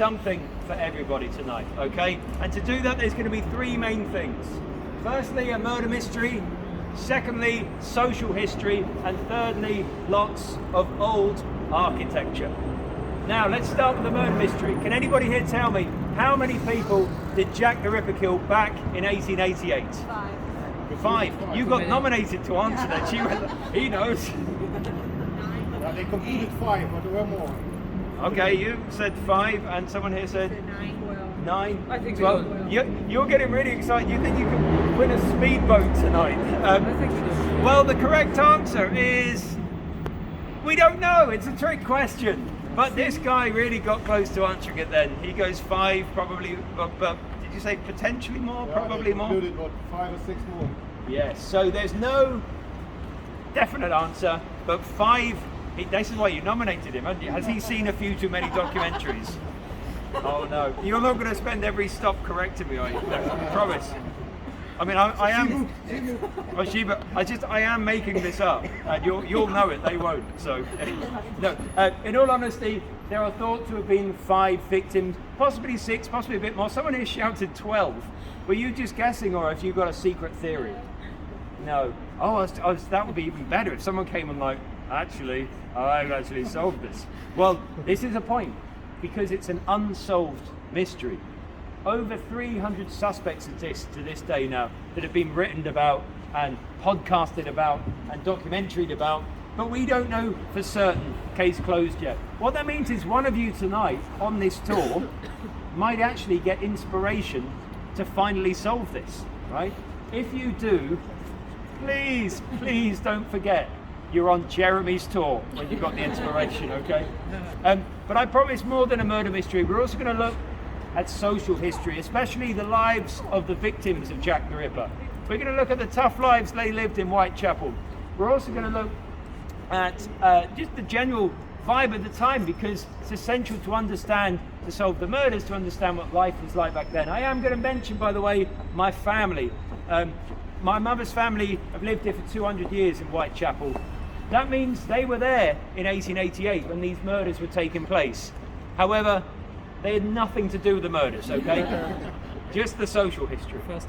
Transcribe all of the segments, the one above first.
something for everybody tonight, okay? And to do that, there's going to be three main things. Firstly, a murder mystery. Secondly, social history. And thirdly, lots of old architecture. Now, let's start with the murder mystery. Can anybody here tell me how many people did Jack the Ripper kill back in 1888? Five. You got nominated to answer that. He knows. They completed 5, but there were more. Okay, you said 5, and someone here said 9. I think 12. You're getting really excited. You think you can win a speedboat tonight? I think we do. Well, the correct answer is we don't know. It's a trick question. But this guy really got close to answering it. Then he goes 5, probably. But did you say potentially more? Yeah, probably more. Included what, 5 or 6 more. Yes. So there's no definite answer, but 5. This is why you nominated him, haven't you? Has he seen a few too many documentaries? Oh no, you're not going to spend every stop correcting me, are you? No, I promise. I mean, I am. Oh, Sheba, I am making this up, and you'll know it. They won't. So, no. In all honesty, there are thought to have been 5 victims, possibly 6, possibly a bit more. Someone here shouted 12. Were you just guessing, or have you got a secret theory? No. Oh, that would be even better if someone came and like, actually, I've actually solved this. Well, this is a point, because it's an unsolved mystery. Over 300 suspects exist to this day now that have been written about and podcasted about and documentaried about, but we don't know for certain. Case closed yet. What that means is one of you tonight on this tour might actually get inspiration to finally solve this, right? If you do, please don't forget you're on Jeremy's tour when you've got the inspiration, okay? But I promise more than a murder mystery. We're also going to look at social history, especially the lives of the victims of Jack the Ripper. We're going to look at the tough lives they lived in Whitechapel. We're also going to look at just the general vibe of the time, because it's essential to understand, to solve the murders, to understand what life was like back then. I am going to mention, by the way, my family. My mother's family have lived here for 200 years in Whitechapel. That means they were there in 1888 when these murders were taking place. However, they had nothing to do with the murders, okay? Just the social history. As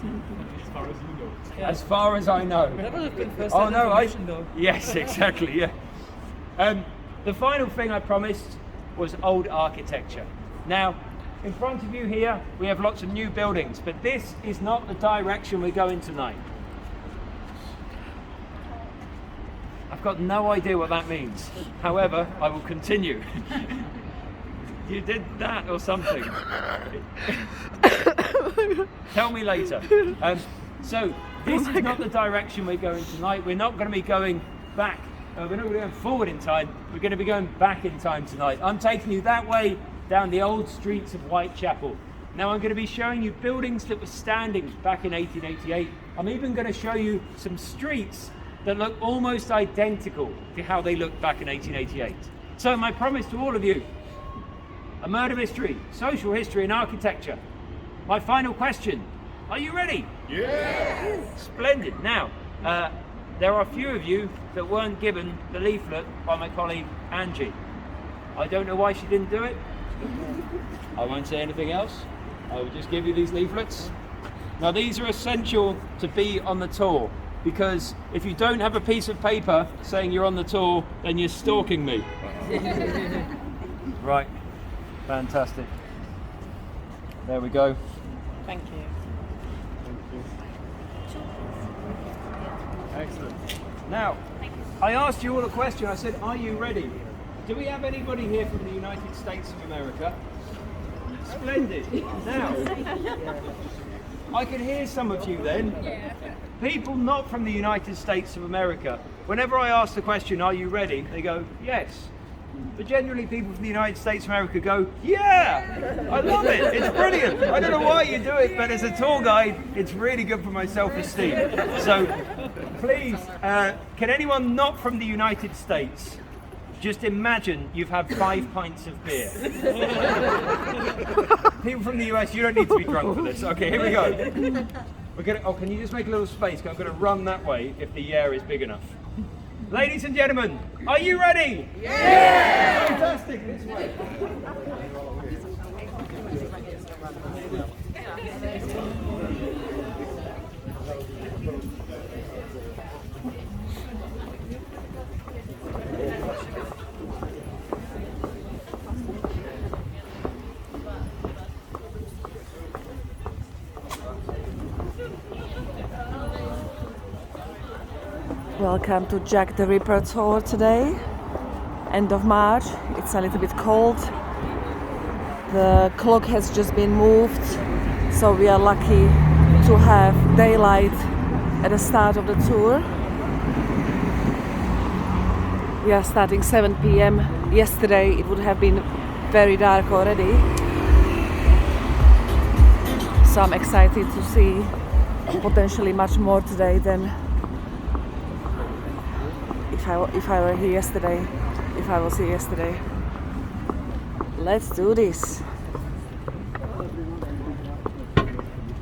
far as you know. Yeah. As far as I know. That would have been first information, though. Yes, exactly, yeah. The final thing I promised was old architecture. Now, in front of you here, we have lots of new buildings, but this is not the direction we're going tonight. I've got no idea what that means. However, I will continue. You did that or something. Tell me later. So, this is not the direction we're going tonight. We're not going to be going back. We're not going to be going forward in time. We're going to be going back in time tonight. I'm taking you that way down the old streets of Whitechapel. Now, I'm going to be showing you buildings that were standing back in 1888. I'm even going to show you some streets that look almost identical to how they looked back in 1888. So my promise to all of you, a murder mystery, social history and architecture. My final question, are you ready? Yes! Splendid. Now, there are a few of you that weren't given the leaflet by my colleague Angie. I don't know why she didn't do it. I won't say anything else. I will just give you these leaflets. Now these are essential to be on the tour, because if you don't have a piece of paper saying you're on the tour, then you're stalking me. Right, fantastic. There we go. Thank you. Excellent. Now, I asked you all a question. I said, are you ready? Do we have anybody here from the United States of America? Splendid. Now, I can hear some of you then. People not from the United States of America. Whenever I ask the question, are you ready? They go, yes. But generally people from the United States of America go, yeah, I love it, it's brilliant. I don't know why you do it, but as a tour guide, it's really good for my self-esteem. So please, can anyone not from the United States just imagine you've had 5 pints of beer? People from the US, you don't need to be drunk for this. Okay, here we go. Can you just make a little space? I'm going to run that way if the air is big enough. Ladies and gentlemen, are you ready? Yeah! Fantastic, this way. Welcome to Jack the Ripper tour today. End of March. It's a little bit cold. The clock has just been moved, so we are lucky to have daylight at the start of the tour. We are starting 7 p.m. Yesterday it would have been very dark already. So I'm excited to see potentially much more today than if I were here yesterday, if I was here yesterday. Let's do this.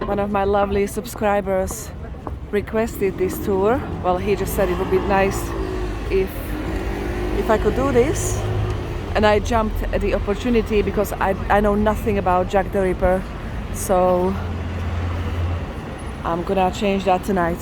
One of my lovely subscribers requested this tour. Well, he just said it would be nice if I could do this, and I jumped at the opportunity because I know nothing about Jack the Ripper, so I'm gonna change that tonight.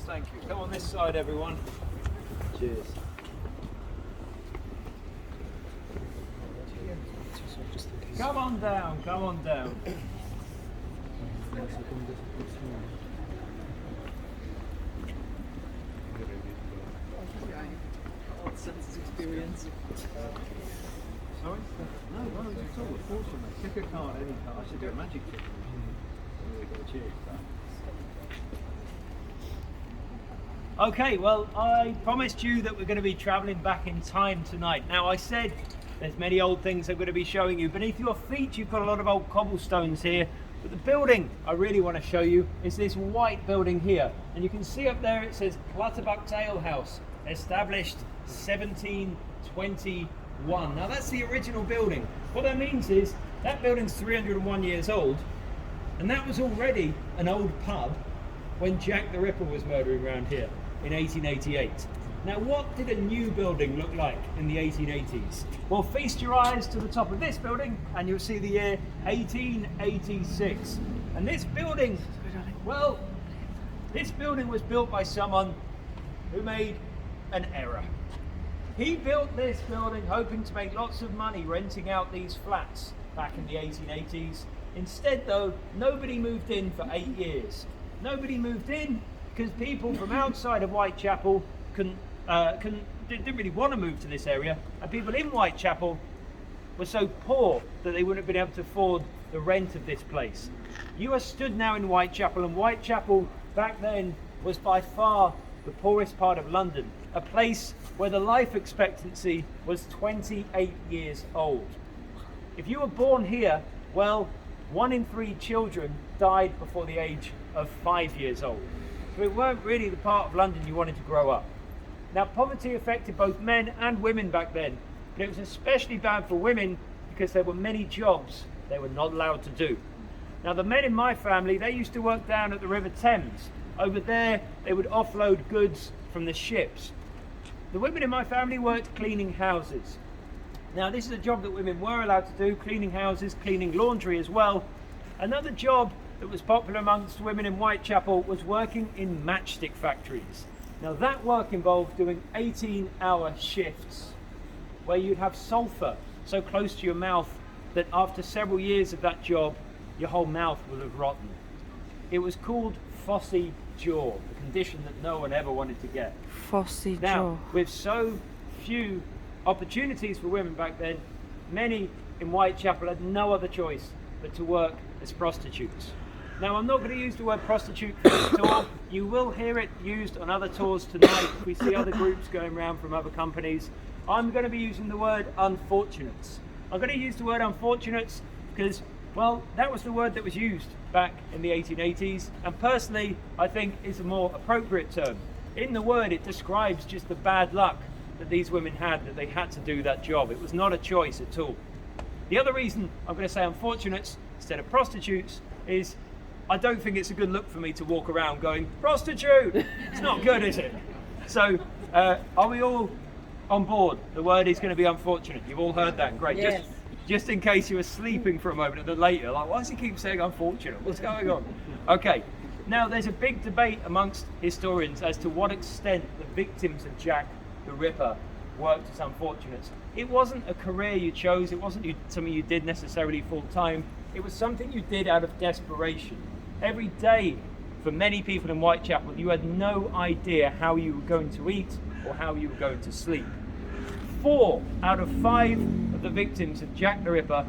Thank you. Come on this side, everyone. Cheers. Come on down, come on down. Census experience. Sorry? No, no, it's all unfortunately. Pick a card, any card. I should do a magic trick. Cheers. Okay, well, I promised you that we're going to be travelling back in time tonight. Now, I said there's many old things I'm going to be showing you. Beneath your feet, you've got a lot of old cobblestones here. But the building I really want to show you is this white building here. And you can see up there it says Clutterbuck's Ale House, established 1721. Now, that's the original building. What that means is that building's 301 years old. And that was already an old pub when Jack the Ripper was murdering around here in 1888. Now, what did a new building look like in the 1880s? Well, feast your eyes to the top of this building and you'll see the year 1886. And this building, well, this building was built by someone who made an error. He built this building hoping to make lots of money renting out these flats back in the 1880s. Instead, though, nobody moved in for 8 years. Nobody moved in because people from outside of Whitechapel didn't really want to move to this area, and people in Whitechapel were so poor that they wouldn't have been able to afford the rent of this place. You are stood now in Whitechapel, and Whitechapel back then was by far the poorest part of London, a place where the life expectancy was 28 years old. If you were born here, well, 1 in 3 children died before the age of 5 years old. So it weren't really the part of London you wanted to grow up. Now, poverty affected both men and women back then, but it was especially bad for women because there were many jobs they were not allowed to do. Now, the men in my family, they used to work down at the River Thames. Over there, they would offload goods from the ships. The women in my family worked cleaning houses. Now, this is a job that women were allowed to do, cleaning houses, cleaning laundry as well. Another job that was popular amongst women in Whitechapel was working in matchstick factories. Now, that work involved doing 18-hour shifts where you'd have sulfur so close to your mouth that after several years of that job, your whole mouth will have rotten. It was called phossy jaw, a condition that no one ever wanted to get. Phossy jaw. Now, with so few opportunities for women back then, many in Whitechapel had no other choice but to work as prostitutes. Now, I'm not going to use the word prostitute for this tour. You will hear it used on other tours tonight. We see other groups going around from other companies. I'm going to be using the word unfortunates. I'm going to use the word unfortunates because, well, that was the word that was used back in the 1880s, and personally, I think it's a more appropriate term. In the word, it describes just the bad luck that these women had, that they had to do that job. It was not a choice at all. The other reason I'm going to say unfortunates instead of prostitutes is I don't think it's a good look for me to walk around going, prostitute! It's not good, is it? So, are we all on board? The word is going to be unfortunate. You've all heard that, great. Yes. Just in case you were sleeping for a moment and then later, like, why does he keep saying unfortunate? What's going on? Okay, now there's a big debate amongst historians as to what extent the victims of Jack the Ripper worked as unfortunates. It wasn't a career you chose, it wasn't something you did necessarily full time, it was something you did out of desperation. Every day, for many people in Whitechapel, you had no idea how you were going to eat or how you were going to sleep. 4 out of 5 of the victims of Jack the Ripper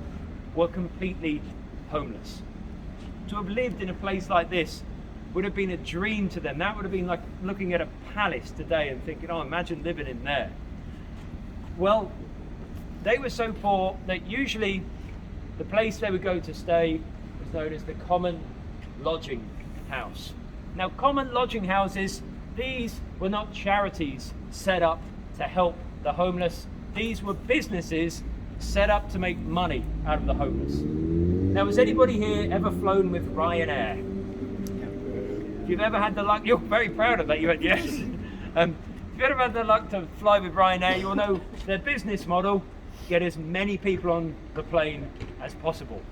were completely homeless. To have lived in a place like this would have been a dream to them. That would have been like looking at a palace today and thinking, oh, imagine living in there. Well, they were so poor that usually the place they would go to stay was known as the common lodging house. Now, common lodging houses, these were not charities set up to help the homeless. These were businesses set up to make money out of the homeless. Now, has anybody here ever flown with Ryanair? If you've ever had the luck, you're very proud of that, you went yes. If you've ever had the luck to fly with Ryanair, you'll know their business model, get as many people on the plane as possible.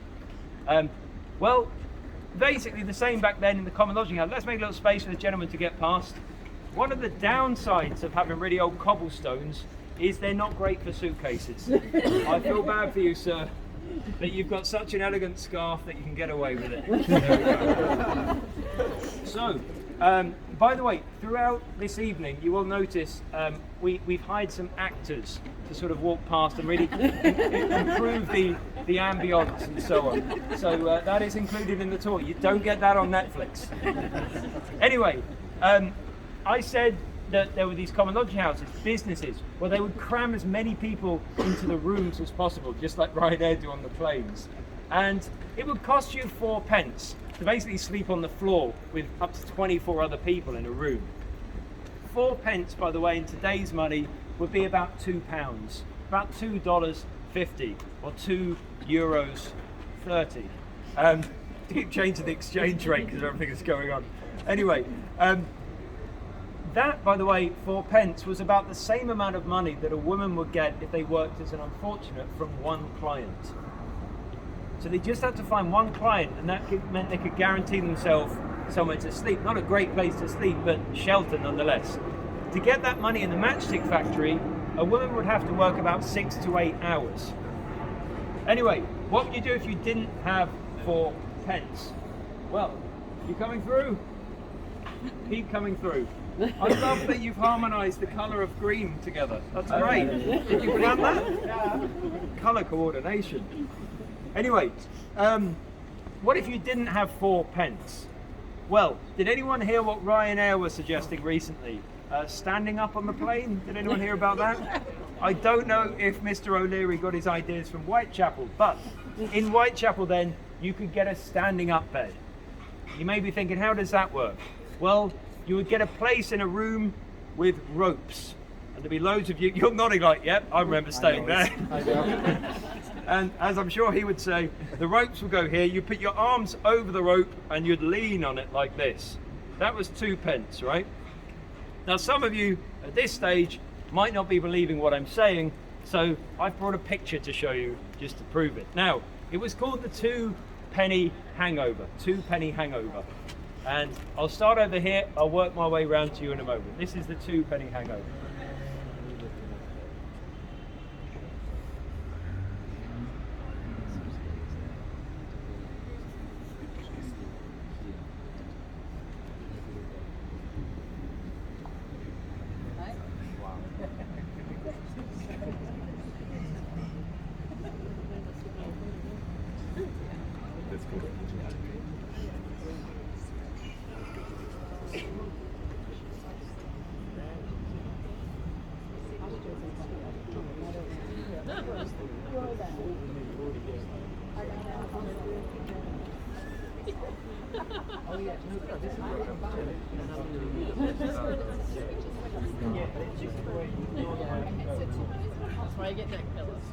Well, basically the same back then in the common lodging house. Let's make a little space for the gentleman to get past. One of the downsides of having really old cobblestones is they're not great for suitcases. I feel bad for you, sir, that you've got such an elegant scarf that you can get away with it. There we go. So, by the way, throughout this evening, you will notice we've hired some actors to sort of walk past and really improve the ambience and so on. So that is included in the tour. You don't get that on Netflix. Anyway, I said that there were these common lodging houses, businesses, where they would cram as many people into the rooms as possible, just like Ryanair do on the planes. And it would cost you 4 pence to basically sleep on the floor with up to 24 other people in a room. 4 pence, by the way, in today's money would be about £2, about $2.50 or €2.30. Keep changing the exchange rate because of everything that's going on. Anyway, that, by the way, 4 pence was about the same amount of money that a woman would get if they worked as an unfortunate from one client. So they just had to find one client, and that meant they could guarantee themselves somewhere to sleep. Not a great place to sleep, but shelter nonetheless. To get that money in the matchstick factory, a woman would have to work about 6 to 8 hours. Anyway, what would you do if you didn't have 4 pence? Well, you coming through? Keep coming through. I love that you've harmonised the colour of green together. That's great. Did you plan that? Yeah. Colour coordination. Anyway, what if you didn't have 4 pence? Well, did anyone hear what Ryanair was suggesting recently? Standing up on the plane? Did anyone hear about that? I don't know if Mr. O'Leary got his ideas from Whitechapel, but in Whitechapel then, you could get a standing up bed. You may be thinking, how does that work? Well, you would get a place in a room with ropes. And there'd be loads of you. You're nodding like, yep, I remember staying there. And as I'm sure he would say, the ropes would go here. You put your arms over the rope and you'd lean on it like this. That was 2p, right? Now, some of you at this stage might not be believing what I'm saying, so I've brought a picture to show you just to prove it. Now, it was called the 2p hangover, 2p hangover. And I'll start over here, I'll work my way round to you in a moment. This is the 2p hangover. That's why I get neck pillows.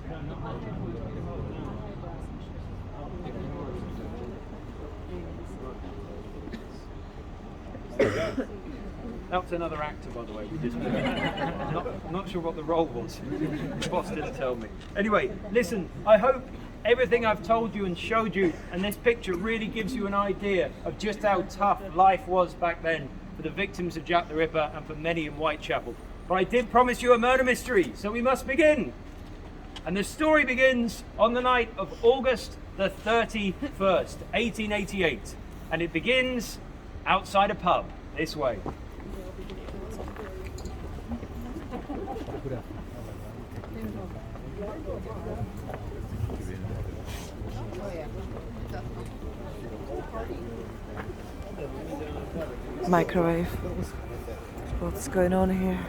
That was another actor, by the way. We just not sure what the role was. The boss didn't tell me. Anyway, listen, I hope everything I've told you and showed you and this picture really gives you an idea of just how tough life was back then for the victims of Jack the Ripper and for many in Whitechapel. But I did promise you a murder mystery, so we must begin. And the story begins on the night of August the 31st, 1888. And it begins outside a pub, this way. Microwave. What's going on here?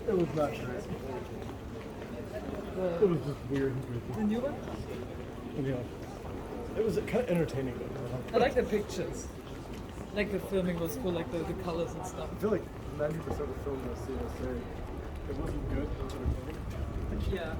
It was not nice. It was just weird. The new one? Yeah. It was kind of entertaining. I like the pictures. Like the filming was cool, like the colors and stuff. I feel like 90% of the film I see, it wasn't good. It was entertaining. Yeah.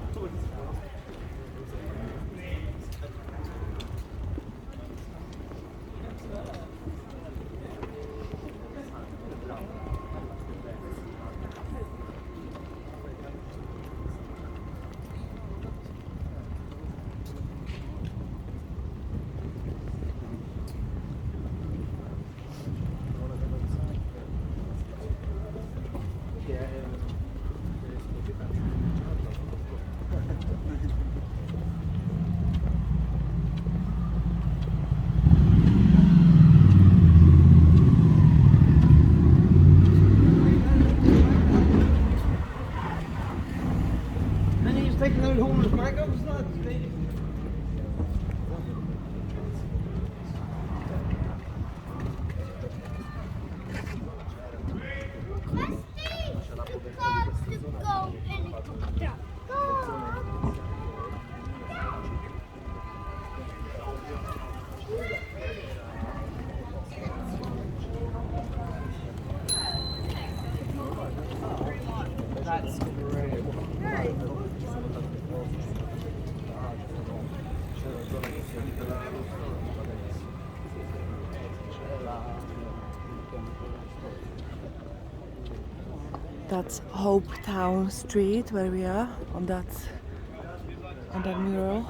That's Hope Town Street where we are on that mural.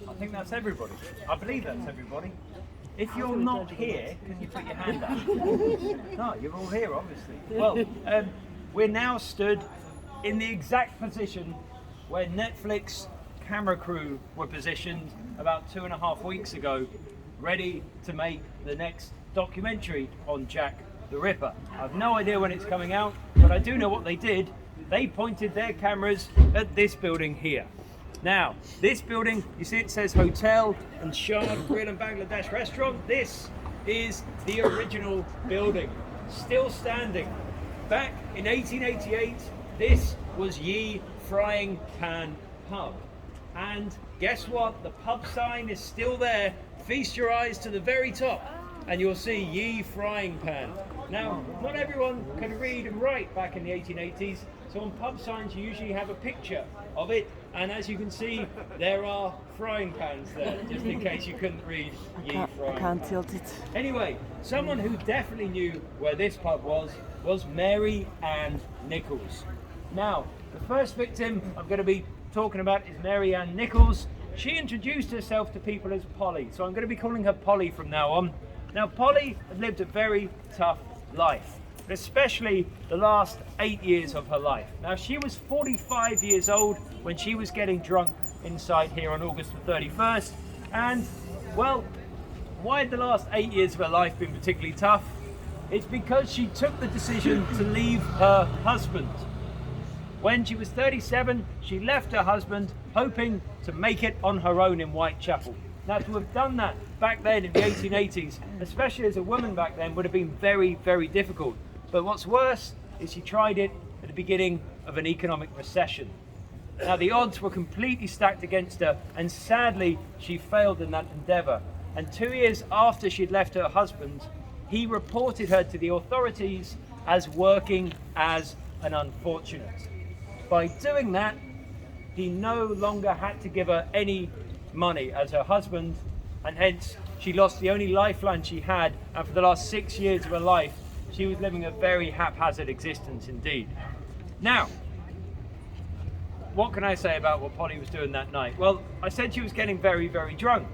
I think that's everybody. I believe that's everybody. If you're not here, can you put your hand up? No, you're all here, obviously. Well, we're now stood in the exact position where Netflix camera crew were positioned about 2.5 weeks ago, ready to make the next documentary on Jack the Ripper. I've no idea when it's coming out, but I do know what they did. They pointed their cameras at this building here. Now, this building, you see it says Hotel and Shard Grill and Bangladesh Restaurant. This is the original building, still standing. Back in 1888, this was Ye Frying Pan Pub. And guess what? The pub sign is still there. Feast your eyes to the very top and you'll see Ye Frying Pan. Now, not everyone could read and write back in the 1880s, so on pub signs you usually have a picture of it, and as you can see, there are frying pans there, just in case you couldn't read Ye Frying Pan. I can't tilt it. Anyway, someone who definitely knew where this pub was Marianne Nichols. Now, the first victim I'm going to be talking about is Marianne Nichols. She introduced herself to people as Polly, so I'm going to be calling her Polly from now on. Now, Polly had lived a very tough life, but especially the last 8 years of her life. Now, she was 45 years old when she was getting drunk inside here on August the 31st. And, well, why had the last 8 years of her life been particularly tough? It's because she took the decision to leave her husband. When she was 37, she left her husband, hoping to make it on her own in Whitechapel. Now, to have done that back then in the 1880s, especially as a woman back then, would have been very, very difficult. But what's worse is she tried it at the beginning of an economic recession. Now, the odds were completely stacked against her, and sadly, she failed in that endeavour. And 2 years after she'd left her husband, he reported her to the authorities as working as an unfortunate. By doing that, he no longer had to give her any money as her husband, and hence she lost the only lifeline she had, and for the last 6 years of her life she was living a very haphazard existence indeed. Now, what can I say about what Polly was doing that night? Well, I said she was getting very, very drunk.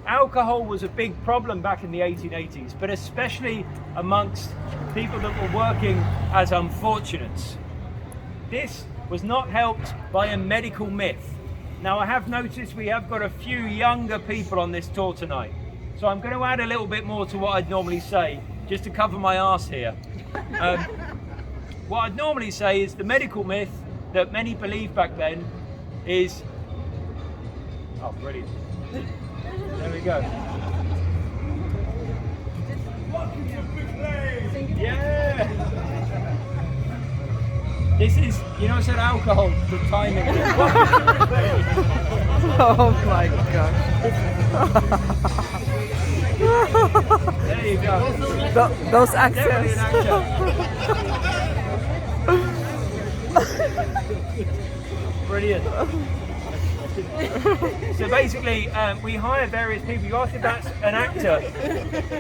Alcohol was a big problem back in the 1880s, but especially amongst people that were working as unfortunates. This was not helped by a medical myth. Now, I have noticed we have got a few younger people on this tour tonight, so I'm going to add a little bit more to what I'd normally say, just to cover my arse here. What I'd normally say is the medical myth that many believed back then is... Oh, brilliant. There we go. Yeah! This is, you know, I said alcohol, the timing. Oh my gosh. There you go. Those Definitely accents. an actor. Brilliant. So basically, we hire various people. You asked if that's an actor.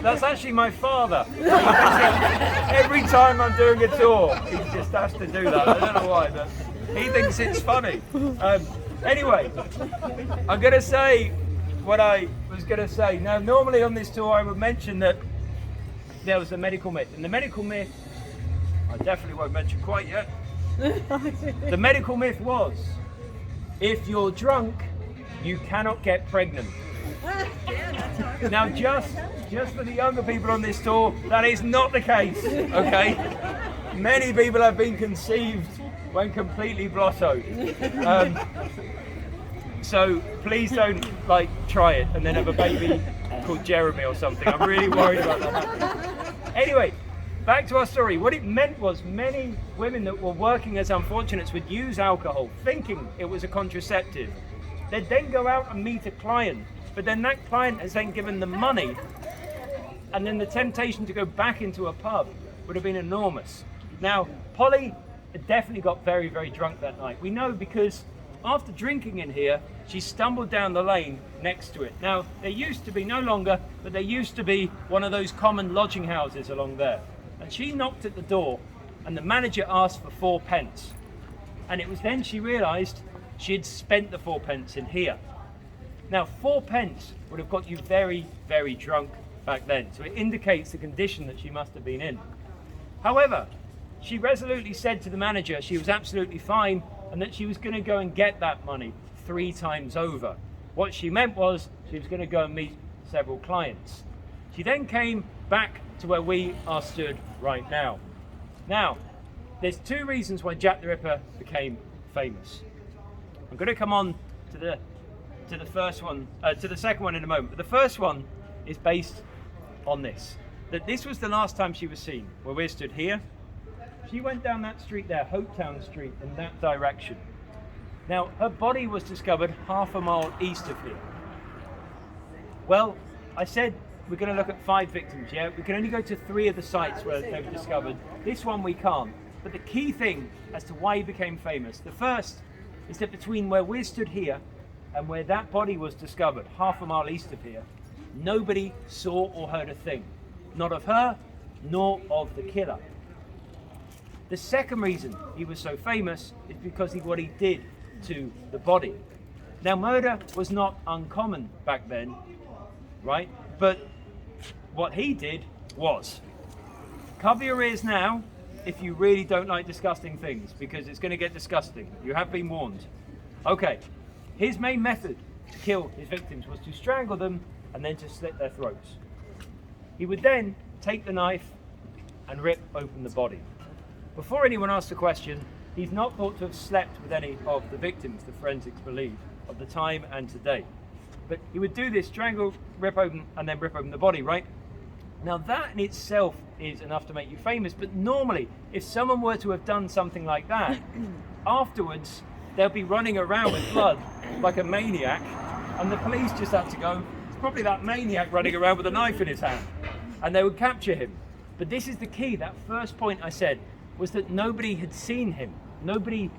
That's actually my father. Every time I'm doing a tour, he just has to do that. I don't know why, but he thinks it's funny. Anyway, I'm going to say what I was going to say. Now, normally on this tour, I would mention that there was a medical myth. And the medical myth, I definitely won't mention quite yet. The medical myth was, if you're drunk, you cannot get pregnant. Now, just for the younger people on this tour, that is not the case, okay? Many people have been conceived when completely blottoed. So please don't, try it and then have a baby called Jeremy or something. I'm really worried about that happening. Anyway, back to our story. What it meant was many women that were working as unfortunates would use alcohol, thinking it was a contraceptive. They'd then go out and meet a client, but then that client has then given them money, and then the temptation to go back into a pub would have been enormous. Now, Polly definitely got very, very drunk that night. We know because after drinking in here, she stumbled down the lane next to it. Now, there used to be, no longer, but there used to be one of those common lodging houses along there. And she knocked at the door, and the manager asked for 4p. And it was then she realised she had spent the 4p in here. Now, 4p would have got you very, very drunk back then. So it indicates the condition that she must have been in. However, she resolutely said to the manager she was absolutely fine and that she was going to go and get that money 3 times over. What she meant was she was going to go and meet several clients. She then came back to where we are stood right now. Now, there's 2 reasons why Jack the Ripper became famous. I'm going to come on to the first one, to the second one in a moment. But the first one is based on this: that this was the last time she was seen. Where we stood here, she went down that street there, Hopetown Street, in that direction. Now, her body was discovered half a mile east of here. Well, I said we're going to look at 5 victims, yeah? We can only go to 3 of the sites where they were discovered. This one we can't. But the key thing as to why he became famous, the first is that between where we stood here and where that body was discovered, half a mile east of here, nobody saw or heard a thing. Not of her, nor of the killer. The second reason he was so famous is because of what he did to the body. Now, murder was not uncommon back then, right? But what he did was, cover your ears now if you really don't like disgusting things, because it's going to get disgusting. You have been warned. Okay, his main method to kill his victims was to strangle them and then to slit their throats. He would then take the knife and rip open the body. Before anyone asks the question, he's not thought to have slept with any of the victims, the forensics believe, of the time and today. But he would do this, strangle, rip open, and then rip open the body, right? Now that in itself is enough to make you famous, but normally, if someone were to have done something like that, afterwards, they'll be running around with blood like a maniac, and the police just have to go, it's probably that maniac running around with a knife in his hand, and they would capture him. But this is the key, that first point I said, was that nobody had seen him. Nobody,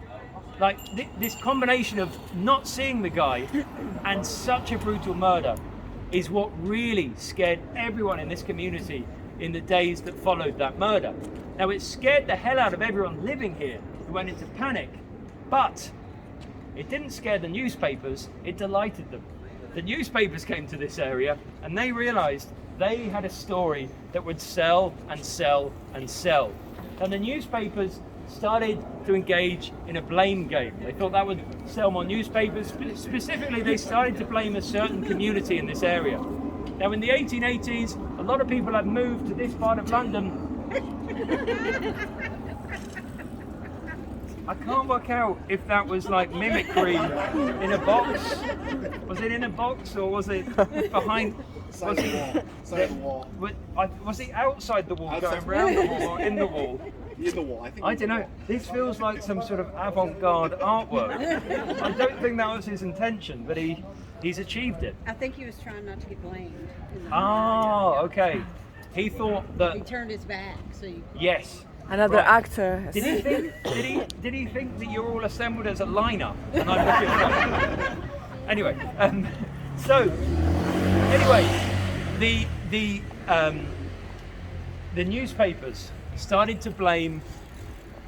like this combination of not seeing the guy and such a brutal murder is what really scared everyone in this community in the days that followed that murder. Now, it scared the hell out of everyone living here who went into panic, but it didn't scare the newspapers, it delighted them. The newspapers came to this area and they realized they had a story that would sell and sell and sell. And the newspapers started to engage in a blame game. They thought that would sell more newspapers. Specifically, they started to blame a certain community in this area. Now, in the 1880s, a lot of people had moved to this part of London. I can't work out if that was like mimicry in a box. Was it in a box or was it behind? Side the wall. Was he outside the wall, Outside. going round the wall, or in the wall? In the wall, I think. I don't know. This feels like some sort of avant-garde artwork. I don't think that was his intention, but he's achieved it. I think he was trying not to get blamed. Oh, okay. He thought that. He turned his back, so you... Yes. Another Right. actor. has- Did he think? Did he think that you're all assembled as a lineup? And I'm looking at anyway. So anyway, the newspapers started to blame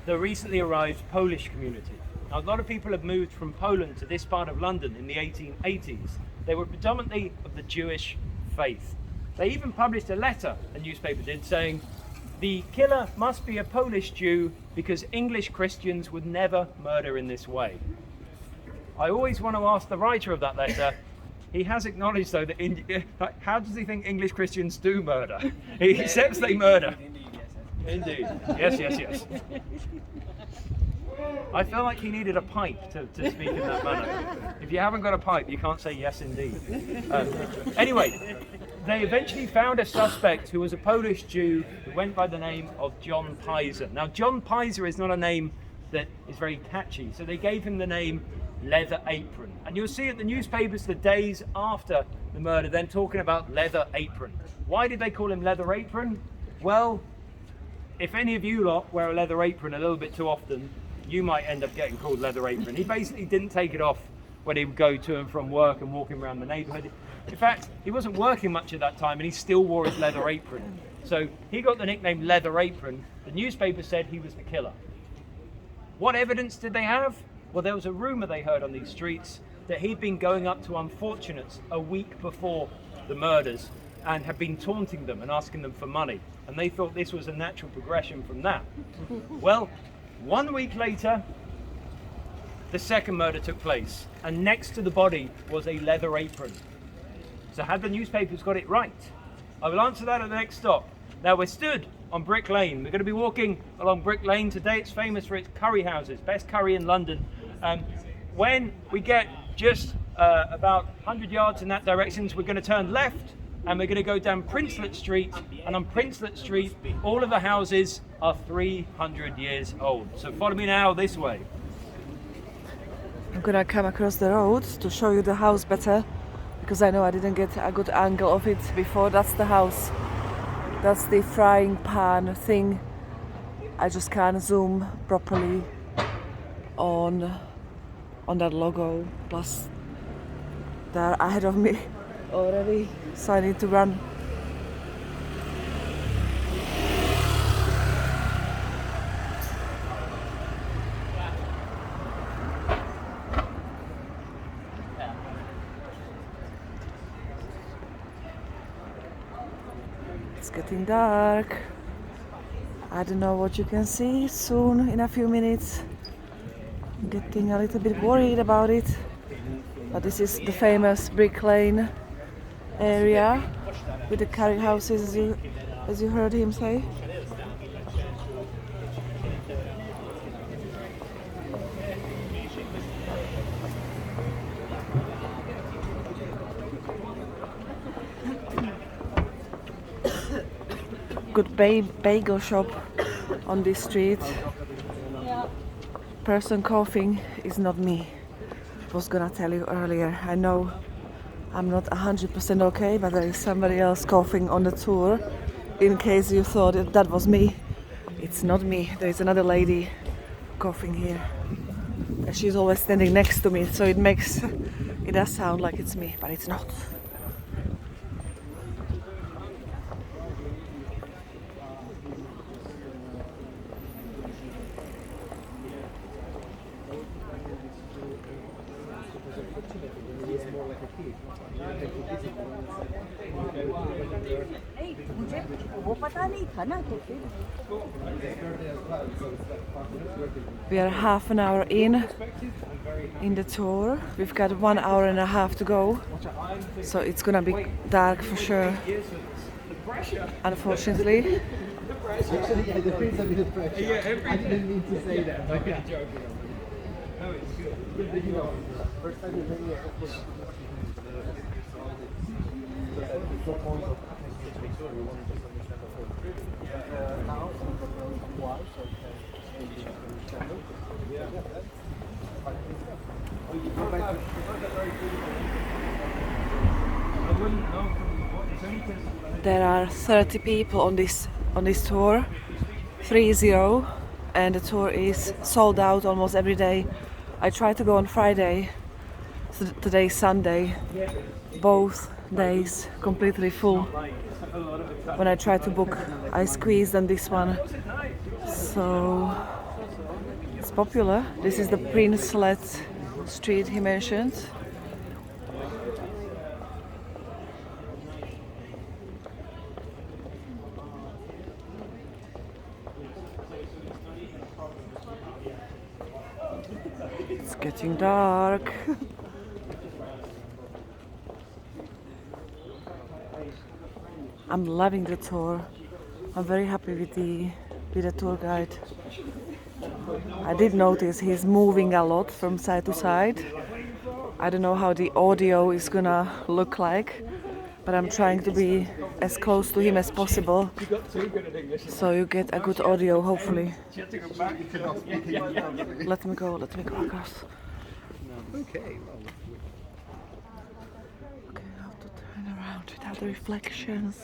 the recently arrived Polish community. Now, a lot of people have moved from Poland to this part of London in the 1880s. They were predominantly of the Jewish faith. They even published a letter, a newspaper did, saying the killer must be a Polish Jew because English Christians would never murder in this way. I always want to ask the writer of that letter, he has acknowledged though that how does he think English Christians do murder? He accepts they murder. Indeed. Yes. I feel like he needed a pipe to speak in that manner. If you haven't got a pipe, you can't say yes indeed. Anyway, they eventually found a suspect who was a Polish Jew who went by the name of John Pizer. Now, John Pizer is not a name that is very catchy, so they gave him the name Leather Apron. And you'll see at the newspapers the days after the murder, then talking about Leather Apron. Why did they call him Leather Apron? Well, if any of you lot wear a leather apron a little bit too often, you might end up getting called Leather Apron. He basically didn't take it off when he would go to and from work and walking around the neighborhood. In fact, he wasn't working much at that time and he still wore his leather apron. So he got the nickname Leather Apron. The newspaper said he was the killer. What evidence did they have? Well, there was a rumor they heard on these streets that he'd been going up to unfortunates a week before the murders and had been taunting them and asking them for money. And they thought this was a natural progression from that. Well, 1 week later, the second murder took place, and next to the body was a leather apron. So had the newspapers got it right? I will answer that at the next stop. Now we're stood on Brick Lane. We're going to be walking along Brick Lane. Today it's famous for its curry houses, best curry in London. When we get just about 100 yards in that direction, we're going to turn left and we're going to go down Princelet Street. And on Princelet Street, all of the houses are 300 years old. So follow me now this way. I'm gonna come across the road to show you the house better, because I know I didn't get a good angle of it before. That's the house. That's the frying pan thing. I just can't zoom properly on that logo. Plus, they're ahead of me already, so I need to run. It's getting dark. I don't know what you can see soon in a few minutes. I'm getting a little bit worried about it. But this is the famous Brick Lane area with the curry houses, as you heard him say. Good bagel shop on this street. Person coughing is not me. Was gonna tell you earlier. I know I'm not 100% okay, but there is somebody else coughing on the tour. In case you thought that was me, it's not me. There is another lady coughing here. And she's always standing next to me, so it does sound like it's me, but it's not. We are half an hour in the tour. We've got 1 hour and a half to go, so it's gonna be dark for sure, unfortunately. I didn't mean to say that. There are 30 people on this tour, 30, and the tour is sold out almost every day. I tried to go on Friday, so today's Sunday, both days completely full. When I tried to book, I squeezed on this one, so it's popular. This is the Princelet Street he mentioned. It's getting dark. I'm loving the tour. I'm very happy with the tour guide. I did notice he's moving a lot from side to side. I don't know how the audio is gonna look like, but I'm trying to be as close to him as possible, You got too good at English. so you get a good audio, hopefully. You have to go back. Yeah. Let me go across. Okay, well, Okay, how to turn around without the reflections.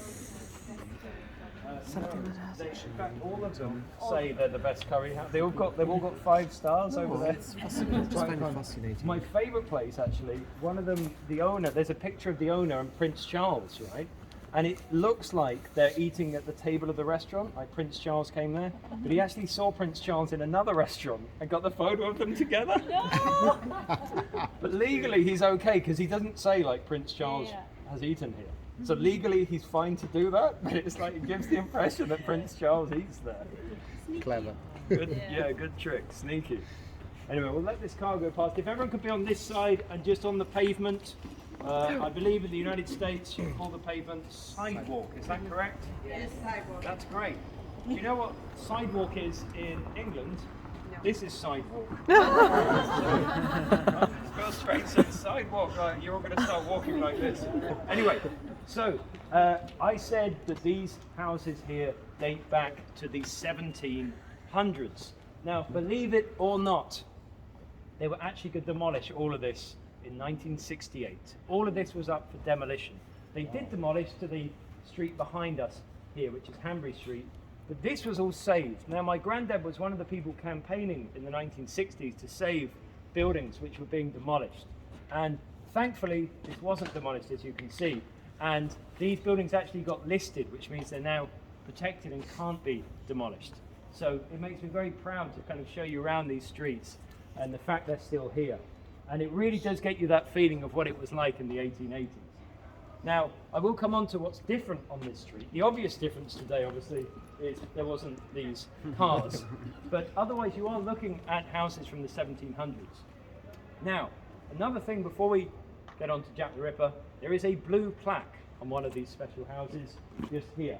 Something like that. In fact, all of them say they're the best curry house. They've all got 5 stars over there. it's fascinating. Just find it fascinating. My favourite place, actually, one of them, the owner, there's a picture of the owner and Prince Charles, right? And it looks like they're eating at the table of the restaurant, like Prince Charles came there. But he actually saw Prince Charles in another restaurant and got the photo of them together. No! But legally he's okay, because he doesn't say, like, Prince Charles has eaten here. So legally he's fine to do that, but it's like it gives the impression that Prince Charles eats there. Clever. Good, yeah, good trick, sneaky. Anyway, we'll let this car go past. If everyone could be on this side and just on the pavement, I believe in the United States you call the pavement sidewalk, is that correct? Yes, sidewalk. That's great. Do you know what sidewalk is in England? This is sidewalk. First straight said sidewalk, right? You're all going to start walking like this. Anyway, so I said that these houses here date back to the 1700s. Now, believe it or not, they were actually going to demolish all of this in 1968. All of this was up for demolition. They did demolish to the street behind us here, which is Hanbury Street, but this was all saved. Now, my granddad was one of the people campaigning in the 1960s to save buildings which were being demolished. And thankfully, this wasn't demolished, as you can see. And these buildings actually got listed, which means they're now protected and can't be demolished. So it makes me very proud to kind of show you around these streets and the fact they're still here. And it really does get you that feeling of what it was like in the 1880s. Now, I will come on to what's different on this street. The obvious difference today, obviously, is there wasn't these cars. But otherwise, you are looking at houses from the 1700s. Now, another thing before we get on to Jack the Ripper, there is a blue plaque on one of these special houses just here.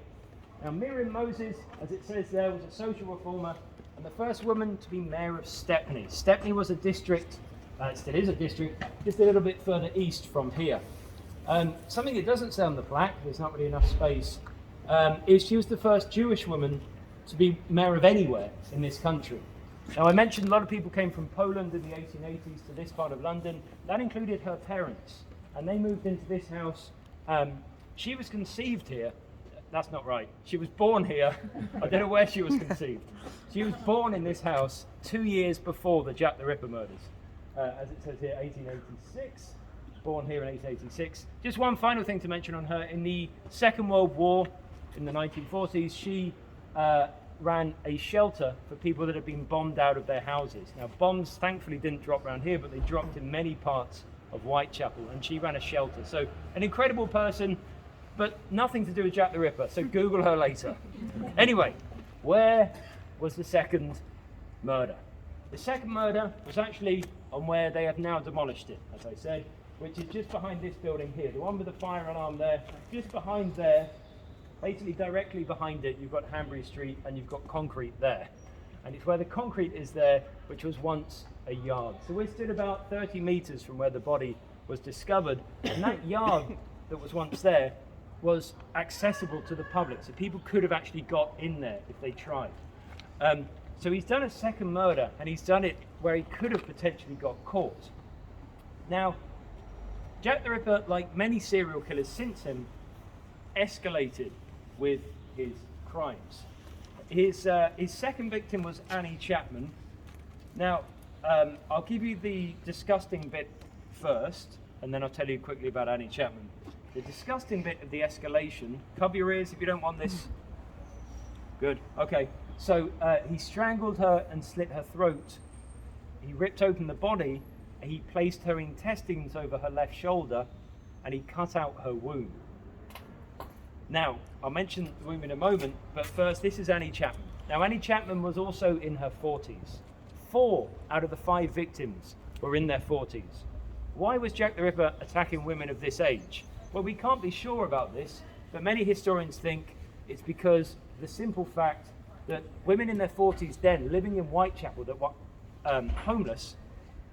Now, Miriam Moses, as it says there, was a social reformer and the first woman to be mayor of Stepney. Stepney was a district, it still is a district, just a little bit further east from here. Something that doesn't say on the plaque, there's not really enough space, is she was the first Jewish woman to be mayor of anywhere in this country. Now, I mentioned a lot of people came from Poland in the 1880s to this part of London. That included her parents, and they moved into this house. She was conceived here. That's not right. She was born here. I don't know where she was conceived. She was born in this house 2 years before the Jack the Ripper murders. As it says here, 1886. Born here in 1886. Just one final thing to mention on her. In the Second World War, in the 1940s, she ran a shelter for people that had been bombed out of their houses. Now, bombs thankfully didn't drop around here, but they dropped in many parts of Whitechapel, and she ran a shelter. So, an incredible person, but nothing to do with Jack the Ripper, so Google her later. Anyway, where was the second murder? The second murder was actually on where they have now demolished it, as I said, which is just behind this building here. The one with the fire alarm there, just behind there, basically directly behind it, you've got Hanbury Street and you've got concrete there. And it's where the concrete is there, which was once a yard. So we're still about 30 metres from where the body was discovered. And that yard that was once there was accessible to the public. So people could have actually got in there if they tried. So he's done a second murder, and he's done it where he could have potentially got caught. Now, Jack the Ripper, like many serial killers since him, escalated with his crimes. His second victim was Annie Chapman. Now, I'll give you the disgusting bit first, and then I'll tell you quickly about Annie Chapman. The disgusting bit of the escalation, cover your ears if you don't want this. Good, okay. So he strangled her and slit her throat. He ripped open the body, and he placed her intestines over her left shoulder, and he cut out her womb. Now, I'll mention the womb in a moment, but first, this is Annie Chapman. Now, Annie Chapman was also in her 40s. 4 out of the 5 victims were in their 40s. Why was Jack the Ripper attacking women of this age? Well, we can't be sure about this, but many historians think it's because the simple fact that women in their 40s then, living in Whitechapel, that were homeless,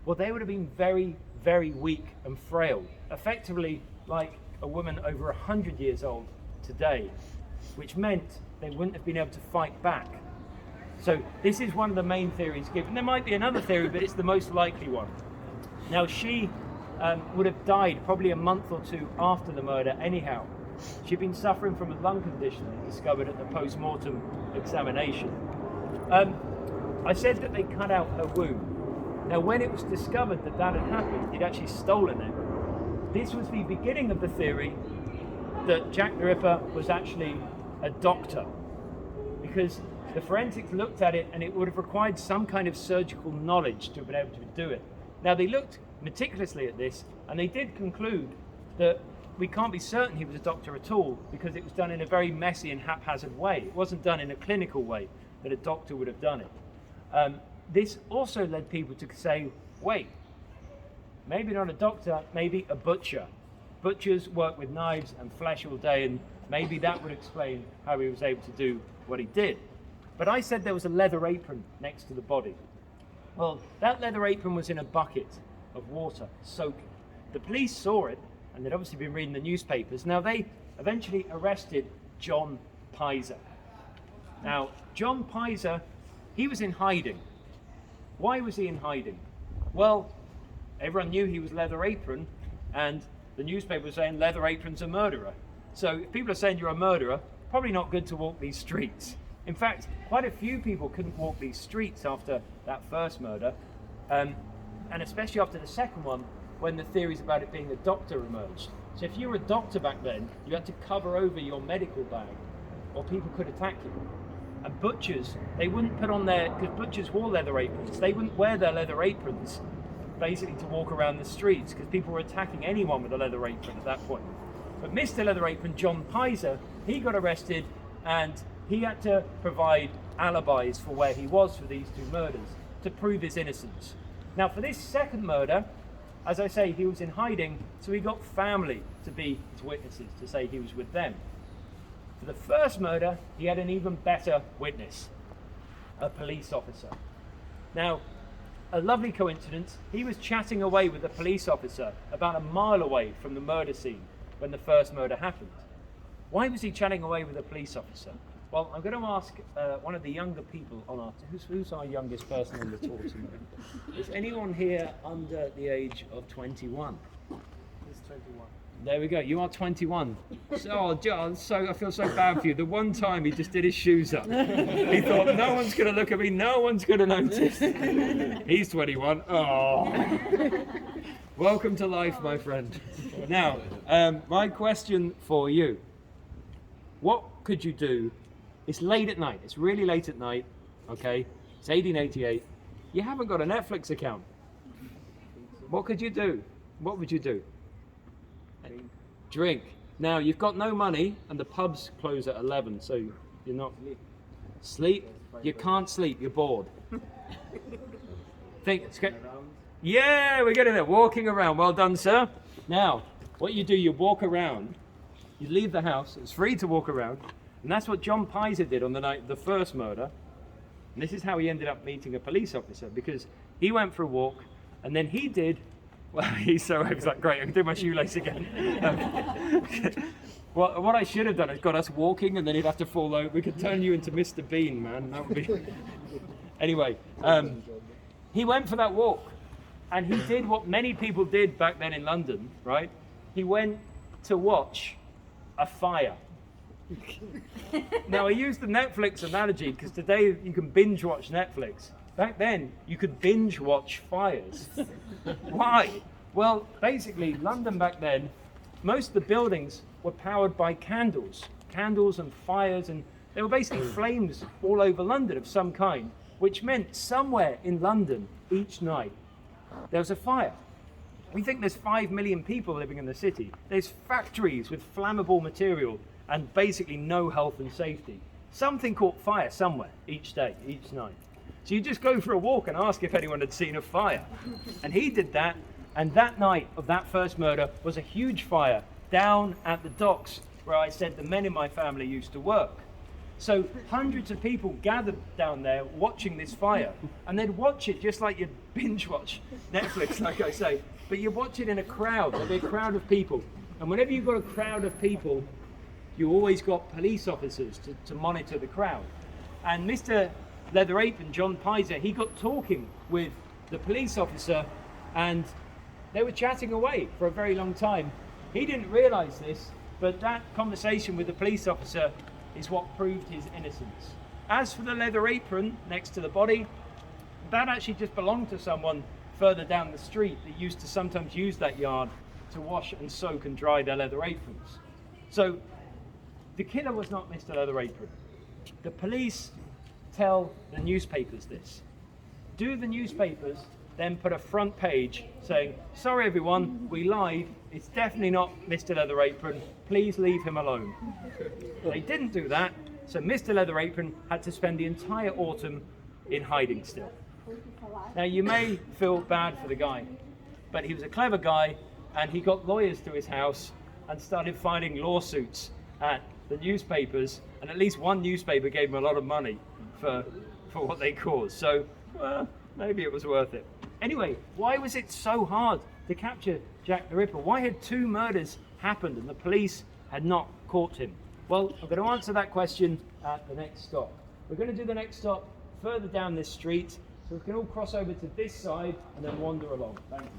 well, they would have been very, very weak and frail. Effectively, like a woman over 100 years old today, which meant they wouldn't have been able to fight back. So this is one of the main theories given. There might be another theory, but it's the most likely one. Now she would have died probably a month or two after the murder anyhow. She'd been suffering from a lung condition discovered at the post-mortem examination. I said that they cut out her womb. Now when it was discovered that that had happened, he'd actually stolen it. This was the beginning of the theory that Jack the Ripper was actually a doctor, because the forensics looked at it and it would have required some kind of surgical knowledge to have been able to do it. Now they looked meticulously at this and they did conclude that we can't be certain he was a doctor at all because it was done in a very messy and haphazard way. It wasn't done in a clinical way that a doctor would have done it. This also led people to say, wait, maybe not a doctor, maybe a butcher. Butchers work with knives and flesh all day, and maybe that would explain how he was able to do what he did. But I said there was a leather apron next to the body. Well, that leather apron was in a bucket of water, soaking. The police saw it, and they'd obviously been reading the newspapers. Now, they eventually arrested John Pizer. Now, John Pizer, he was in hiding. Why was he in hiding? Well, everyone knew he was Leather Apron, and the newspaper was saying Leather Apron's a murderer. So if people are saying you're a murderer, probably not good to walk these streets. In fact, quite a few people couldn't walk these streets after that first murder, and especially after the second one, when the theories about it being a doctor emerged. So if you were a doctor back then, you had to cover over your medical bag, or people could attack you. And butchers, they wouldn't put on their, because butchers wore leather aprons, they wouldn't wear their leather aprons basically to walk around the streets, because people were attacking anyone with a leather apron at that point. But Mr. Leather Apron, John Pizer, he got arrested, and he had to provide alibis for where he was for these two murders to prove his innocence. Now for this second murder, as I say, he was in hiding, so he got family to be his witnesses, to say he was with them. For the first murder, he had an even better witness, a police officer. Now, a lovely coincidence, he was chatting away with a police officer about a mile away from the murder scene when the first murder happened. Why was he chatting away with a police officer? Well, I'm going to ask one of the younger people on our... Who's our youngest person on the tour tonight? Is anyone here under the age of 21? He's 21. There we go. You are 21. Oh, John, I feel so bad for you. The one time he just did his shoes up. He thought, no one's going to look at me. No one's going to notice. He's 21. Oh. Welcome to life, my friend. Now, my question for you. What could you do? It's late at night. It's really late at night. Okay. It's 1888. You haven't got a Netflix account. What could you do? What would you do? Drink. Now you've got no money and the pubs close at 11, so you're not sleep. You can't sleep. You're bored. Yeah, we're getting there. Walking around. Well done, sir. Now, what you do, you walk around. You leave the house. It's free to walk around, and that's what John Pizer did on the night of the first murder. And this is how he ended up meeting a police officer, because he went for a walk, and then he did. Well, he's like, great, I can do my shoelace again. Well, what I should have done is got us walking, and then he'd have to fall over. We could turn you into Mr. Bean, man. That would be... Anyway, he went for that walk, and he did what many people did back then in London, right? He went to watch a fire. Now, I used the Netflix analogy because today you can binge watch Netflix. Back then, you could binge watch fires. Why? Well, basically, London back then, most of the buildings were powered by candles and fires, and there were basically flames all over London of some kind, which meant somewhere in London each night there was a fire. We think there's 5 million people living in the city. There's factories with flammable material and basically no health and safety. Something caught fire somewhere each day, each night. So you just go for a walk and ask if anyone had seen a fire. And he did that, and that night of that first murder was a huge fire down at the docks where I said the men in my family used to work. So hundreds of people gathered down there watching this fire, and they'd watch it just like you'd binge watch Netflix, like I say, but you'd watch it in a crowd. There'd be a crowd of people, And whenever you've got a crowd of people, you always got police officers to monitor the crowd. And Mr. Leather Apron, John Pizer, he got talking with the police officer, and they were chatting away for a very long time. He didn't realize this, but that conversation with the police officer is what proved his innocence. As for the leather apron next to the body, that actually just belonged to someone further down the street that used to sometimes use that yard to wash and soak and dry their leather aprons. So the killer was not Mr. Leather Apron. The police tell the newspapers this. Do the newspapers then put a front page saying, sorry everyone, we lied, it's definitely not Mr. Leather Apron, please leave him alone. They didn't do that, so Mr. Leather Apron had to spend the entire autumn in hiding still. Now you may feel bad for the guy, but he was a clever guy, and he got lawyers to his house and started filing lawsuits at the newspapers, and at least one newspaper gave him a lot of money for what they caused. So, well, maybe it was worth it. Anyway, why was it so hard to capture Jack the Ripper? Why had 2 murders happened and the police had not caught him? Well, I'm going to answer that question at the next stop. We're going to do the next stop further down this street, so we can all cross over to this side and then wander along. Thank you.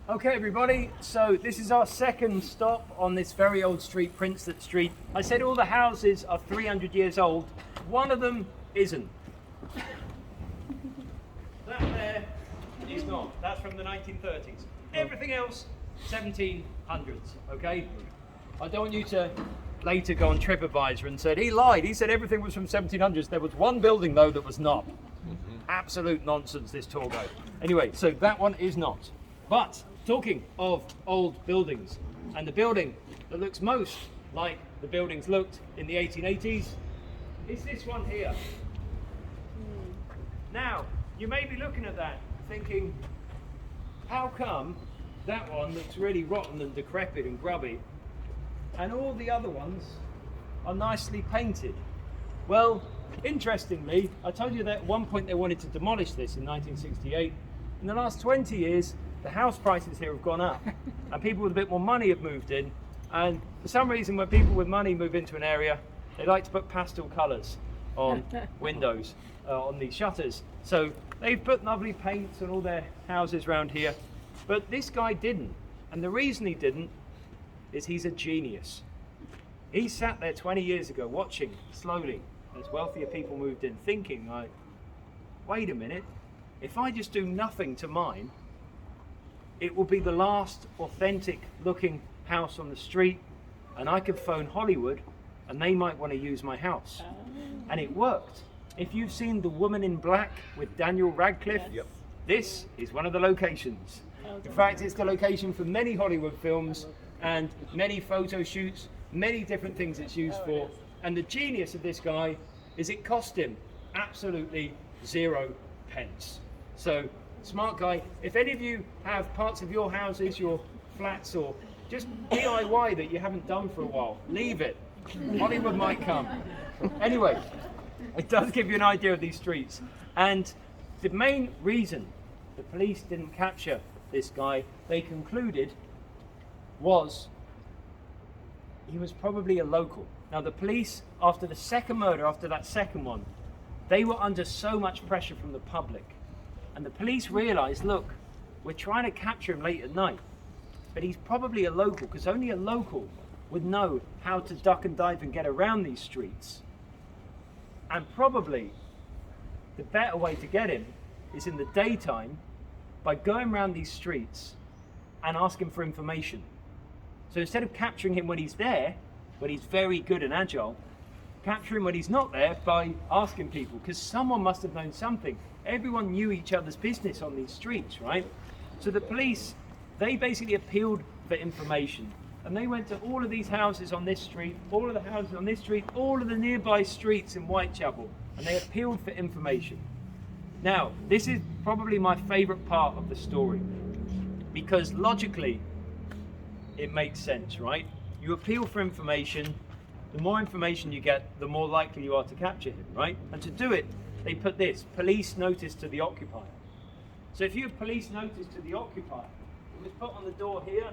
Okay everybody, so this is our second stop on this very old street, Princelet Street. I said all the houses are 300 years old. One of them isn't. That there is not. That's from the 1930s. Everything else, 1700s, okay? I don't want you to later go on TripAdvisor and said, he lied, he said everything was from 1700s. There was one building though that was not. Absolute nonsense, this tour guide. Anyway, so that one is not. But talking of old buildings, and the building that looks most like the buildings looked in the 1880s is this one here. Now, you may be looking at that thinking, how come that one looks really rotten and decrepit and grubby, and all the other ones are nicely painted? Well, interestingly, I told you that at one point they wanted to demolish this in 1968. In the last 20 years, the house prices here have gone up, and people with a bit more money have moved in, and for some reason when people with money move into an area, they like to put pastel colours on windows, on these shutters. So they've put lovely paints on all their houses around here, but this guy didn't, and the reason he didn't is he's a genius. He sat there 20 years ago watching slowly as wealthier people moved in, thinking like, wait a minute, if I just do nothing to mine, it will be the last authentic looking house on the street, and I could phone Hollywood and they might want to use my house. And it worked. If you've seen The Woman in Black with Daniel Radcliffe, Yep. This is one of the locations. In fact, it's the location for many Hollywood films and many photo shoots, many different things it's used for. And the genius of this guy is it cost him absolutely 0 pence. So, smart guy. If any of you have parts of your houses, your flats, or just DIY that you haven't done for a while, leave it. Hollywood might come. Anyway, it does give you an idea of these streets. And the main reason the police didn't capture this guy, they concluded, was he was probably a local. Now the police, after the second murder, after that second one, they were under so much pressure from the public. And the police realized, look, we're trying to capture him late at night, but he's probably a local, because only a local would know how to duck and dive and get around these streets. And probably the better way to get him is in the daytime by going around these streets and asking for information. So instead of capturing him when he's there, when he's very good and agile, capture him when he's not there by asking people, because someone must have known something. Everyone knew each other's business on these streets, right? So the police, they basically appealed for information. And they went to all of these houses on this street, all of the houses on this street, all of the nearby streets in Whitechapel, and they appealed for information. Now, this is probably my favourite part of the story, because logically, it makes sense, right? You appeal for information, the more information you get, the more likely you are to capture him, right? And to do it, they put this, police notice to the occupier. So if you have police notice to the occupier, it was put on the door here,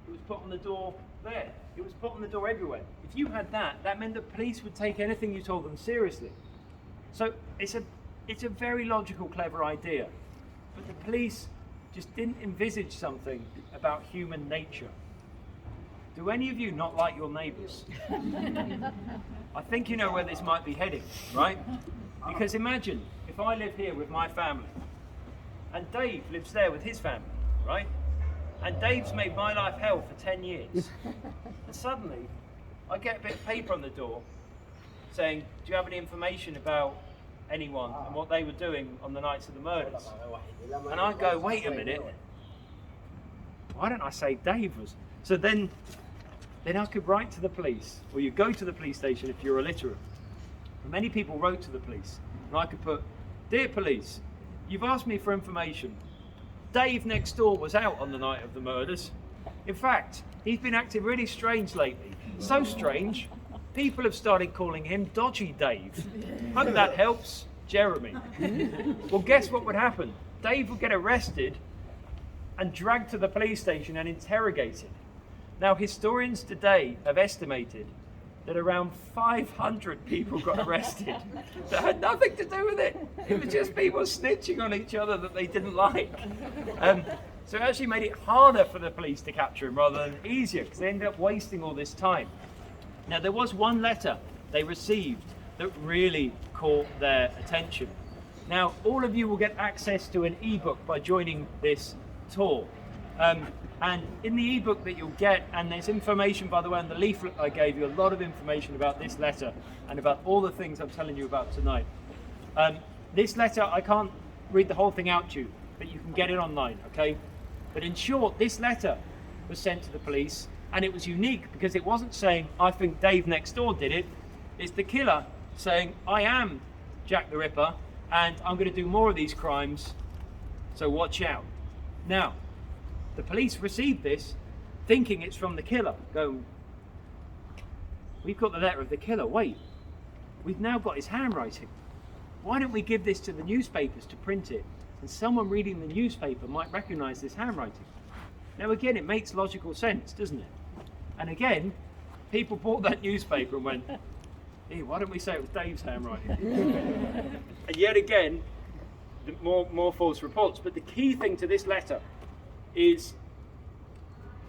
it was put on the door there, it was put on the door everywhere. If you had that, that meant the police would take anything you told them seriously. So it's a very logical, clever idea. But the police just didn't envisage something about human nature. Do any of you not like your neighbours? I think you know where this might be heading, right? Because imagine if I live here with my family and Dave lives there with his family, right? And Dave's made my life hell for 10 years. And suddenly I get a bit of paper on the door saying, do you have any information about anyone and what they were doing on the nights of the murders? And I go, wait a minute, why don't I say Dave was? So then I could write to the police, or you go to the police station if you're illiterate. And many people wrote to the police, and I could put, dear police, you've asked me for information. Dave next door was out on the night of the murders. In fact, he's been acting really strange lately. So strange, people have started calling him Dodgy Dave. Hope that helps, Jeremy. Well, guess what would happen? Dave would get arrested and dragged to the police station and interrogated. Now, historians today have estimated that around 500 people got arrested that had nothing to do with it. It was just people snitching on each other that they didn't like. So it actually made it harder for the police to capture him rather than easier, because they ended up wasting all this time. Now, there was one letter they received that really caught their attention. Now, all of you will get access to an ebook by joining this tour. And in the ebook that you'll get, and there's information, by the way, on the leaflet I gave you, a lot of information about this letter and about all the things I'm telling you about tonight. This letter, I can't read the whole thing out to you, but you can get it online, okay? But in short, this letter was sent to the police, and it was unique because it wasn't saying, I think Dave next door did it. It's the killer saying, I am Jack the Ripper, and I'm going to do more of these crimes, so watch out. Now, the police received this thinking it's from the killer, going, we've got the letter of the killer, wait, we've now got his handwriting. Why don't we give this to the newspapers to print it? And someone reading the newspaper might recognize this handwriting. Now again, it makes logical sense, doesn't it? And again, people bought that newspaper and went, hey, why don't we say it was Dave's handwriting? And yet again, more false reports. But the key thing to this letter is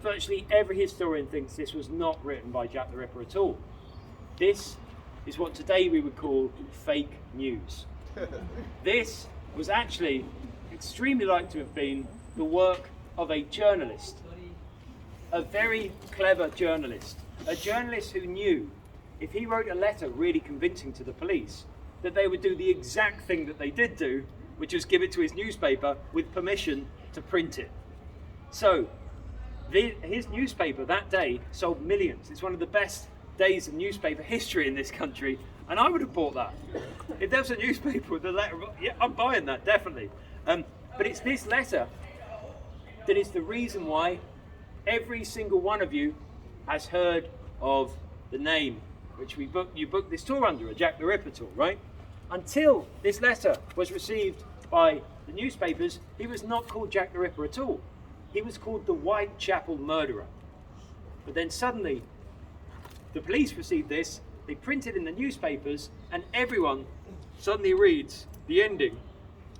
virtually every historian thinks this was not written by Jack the Ripper at all. This is what today we would call fake news. This was actually extremely likely to have been the work of a journalist, a very clever journalist, a journalist who knew if he wrote a letter really convincing to the police that they would do the exact thing that they did do, which was give it to his newspaper with permission to print it. So, his newspaper that day sold millions. It's one of the best days of newspaper history in this country, and I would have bought that. If there was a newspaper with a letter, yeah, I'm buying that, definitely. But it's this letter that is the reason why every single one of you has heard of the name which you booked this tour under, a Jack the Ripper tour, right? Until this letter was received by the newspapers, he was not called Jack the Ripper at all. He was called the Whitechapel Murderer. But then suddenly, the police received this, they printed in the newspapers, and everyone suddenly reads the ending,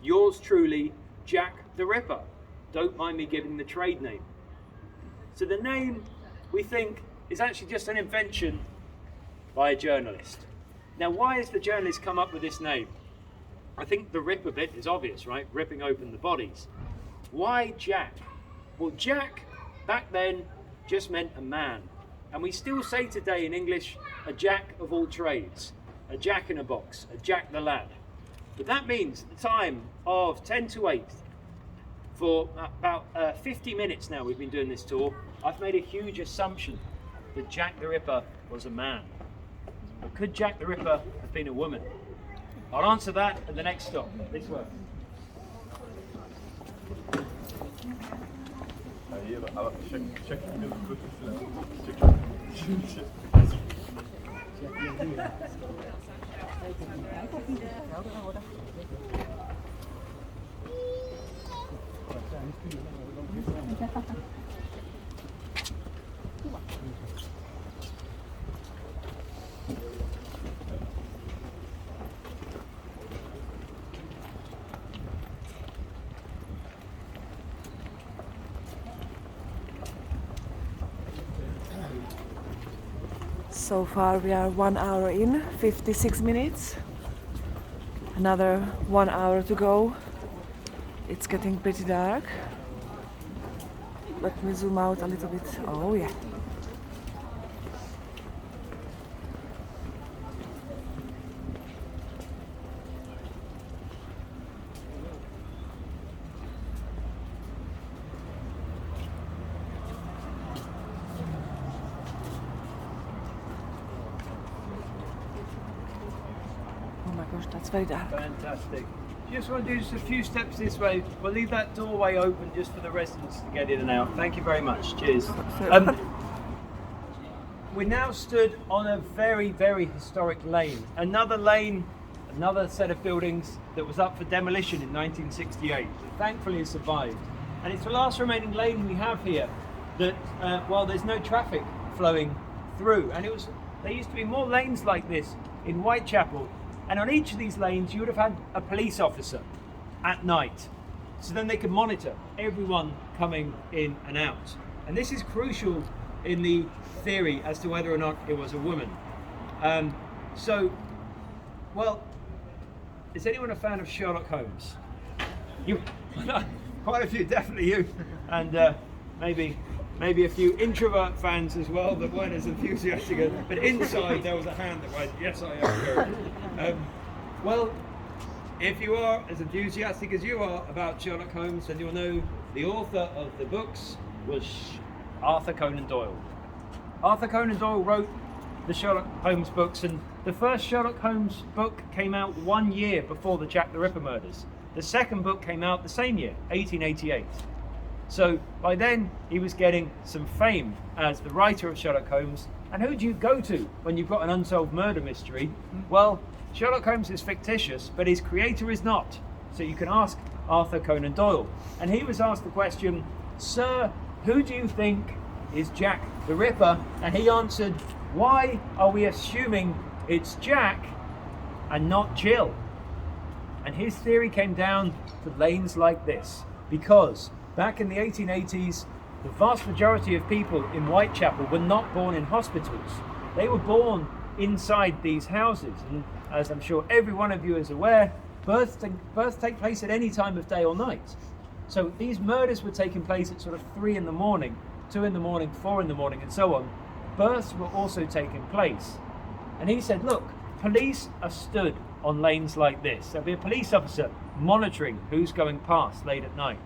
yours truly, Jack the Ripper. Don't mind me giving the trade name. So the name, we think, is actually just an invention by a journalist. Now, why has the journalist come up with this name? I think the Ripper bit is obvious, right? Ripping open the bodies. Why Jack? Well, Jack back then just meant a man. And we still say today in English, a jack of all trades, a jack in a box, a Jack the lad. But that means at the time of 10 to 8, for about 50 minutes now we've been doing this tour, I've made a huge assumption that Jack the Ripper was a man. But could Jack the Ripper have been a woman? I'll answer that at the next stop. This way. So far we are 1 hour in, 56 minutes. Another 1 hour to go. It's getting pretty dark. Let me zoom out a little bit. Oh yeah. Oh my gosh, that's very dark. Fantastic. Just want to do just a few steps this way. We'll leave that doorway open just for the residents to get in and out. Thank you very much. Cheers. We're now stood on a very, very historic lane. Another lane, another set of buildings that was up for demolition in 1968. Thankfully it survived. And it's the last remaining lane we have here that, well, there's no traffic flowing through. And there used to be more lanes like this in Whitechapel. And on each of these lanes, you would have had a police officer at night. So then they could monitor everyone coming in and out. And this is crucial in the theory as to whether or not it was a woman. Well, is anyone a fan of Sherlock Holmes? You, quite a few, definitely you. And maybe a few introvert fans as well that weren't as enthusiastic. But inside there was a hand that went, yes, I am. Well, if you are as enthusiastic as you are about Sherlock Holmes, then you'll know the author of the books was Arthur Conan Doyle. Arthur Conan Doyle wrote the Sherlock Holmes books, and the first Sherlock Holmes book came out 1 year before the Jack the Ripper murders. The second book came out the same year, 1888. So by then he was getting some fame as the writer of Sherlock Holmes. And who do you go to when you've got an unsolved murder mystery? Well, Sherlock Holmes is fictitious, but his creator is not. So you can ask Arthur Conan Doyle. And he was asked the question, "Sir, who do you think is Jack the Ripper?" And he answered, "Why are we assuming it's Jack and not Jill?" And his theory came down to lanes like this, because back in the 1880s, the vast majority of people in Whitechapel were not born in hospitals. They were born inside these houses. And as I'm sure every one of you is aware, births take place at any time of day or night. So these murders were taking place at sort of 3 in the morning, 2 in the morning, 4 in the morning, and so on. Births were also taking place. And he said, look, police are stood on lanes like this. There'll be a police officer monitoring who's going past late at night.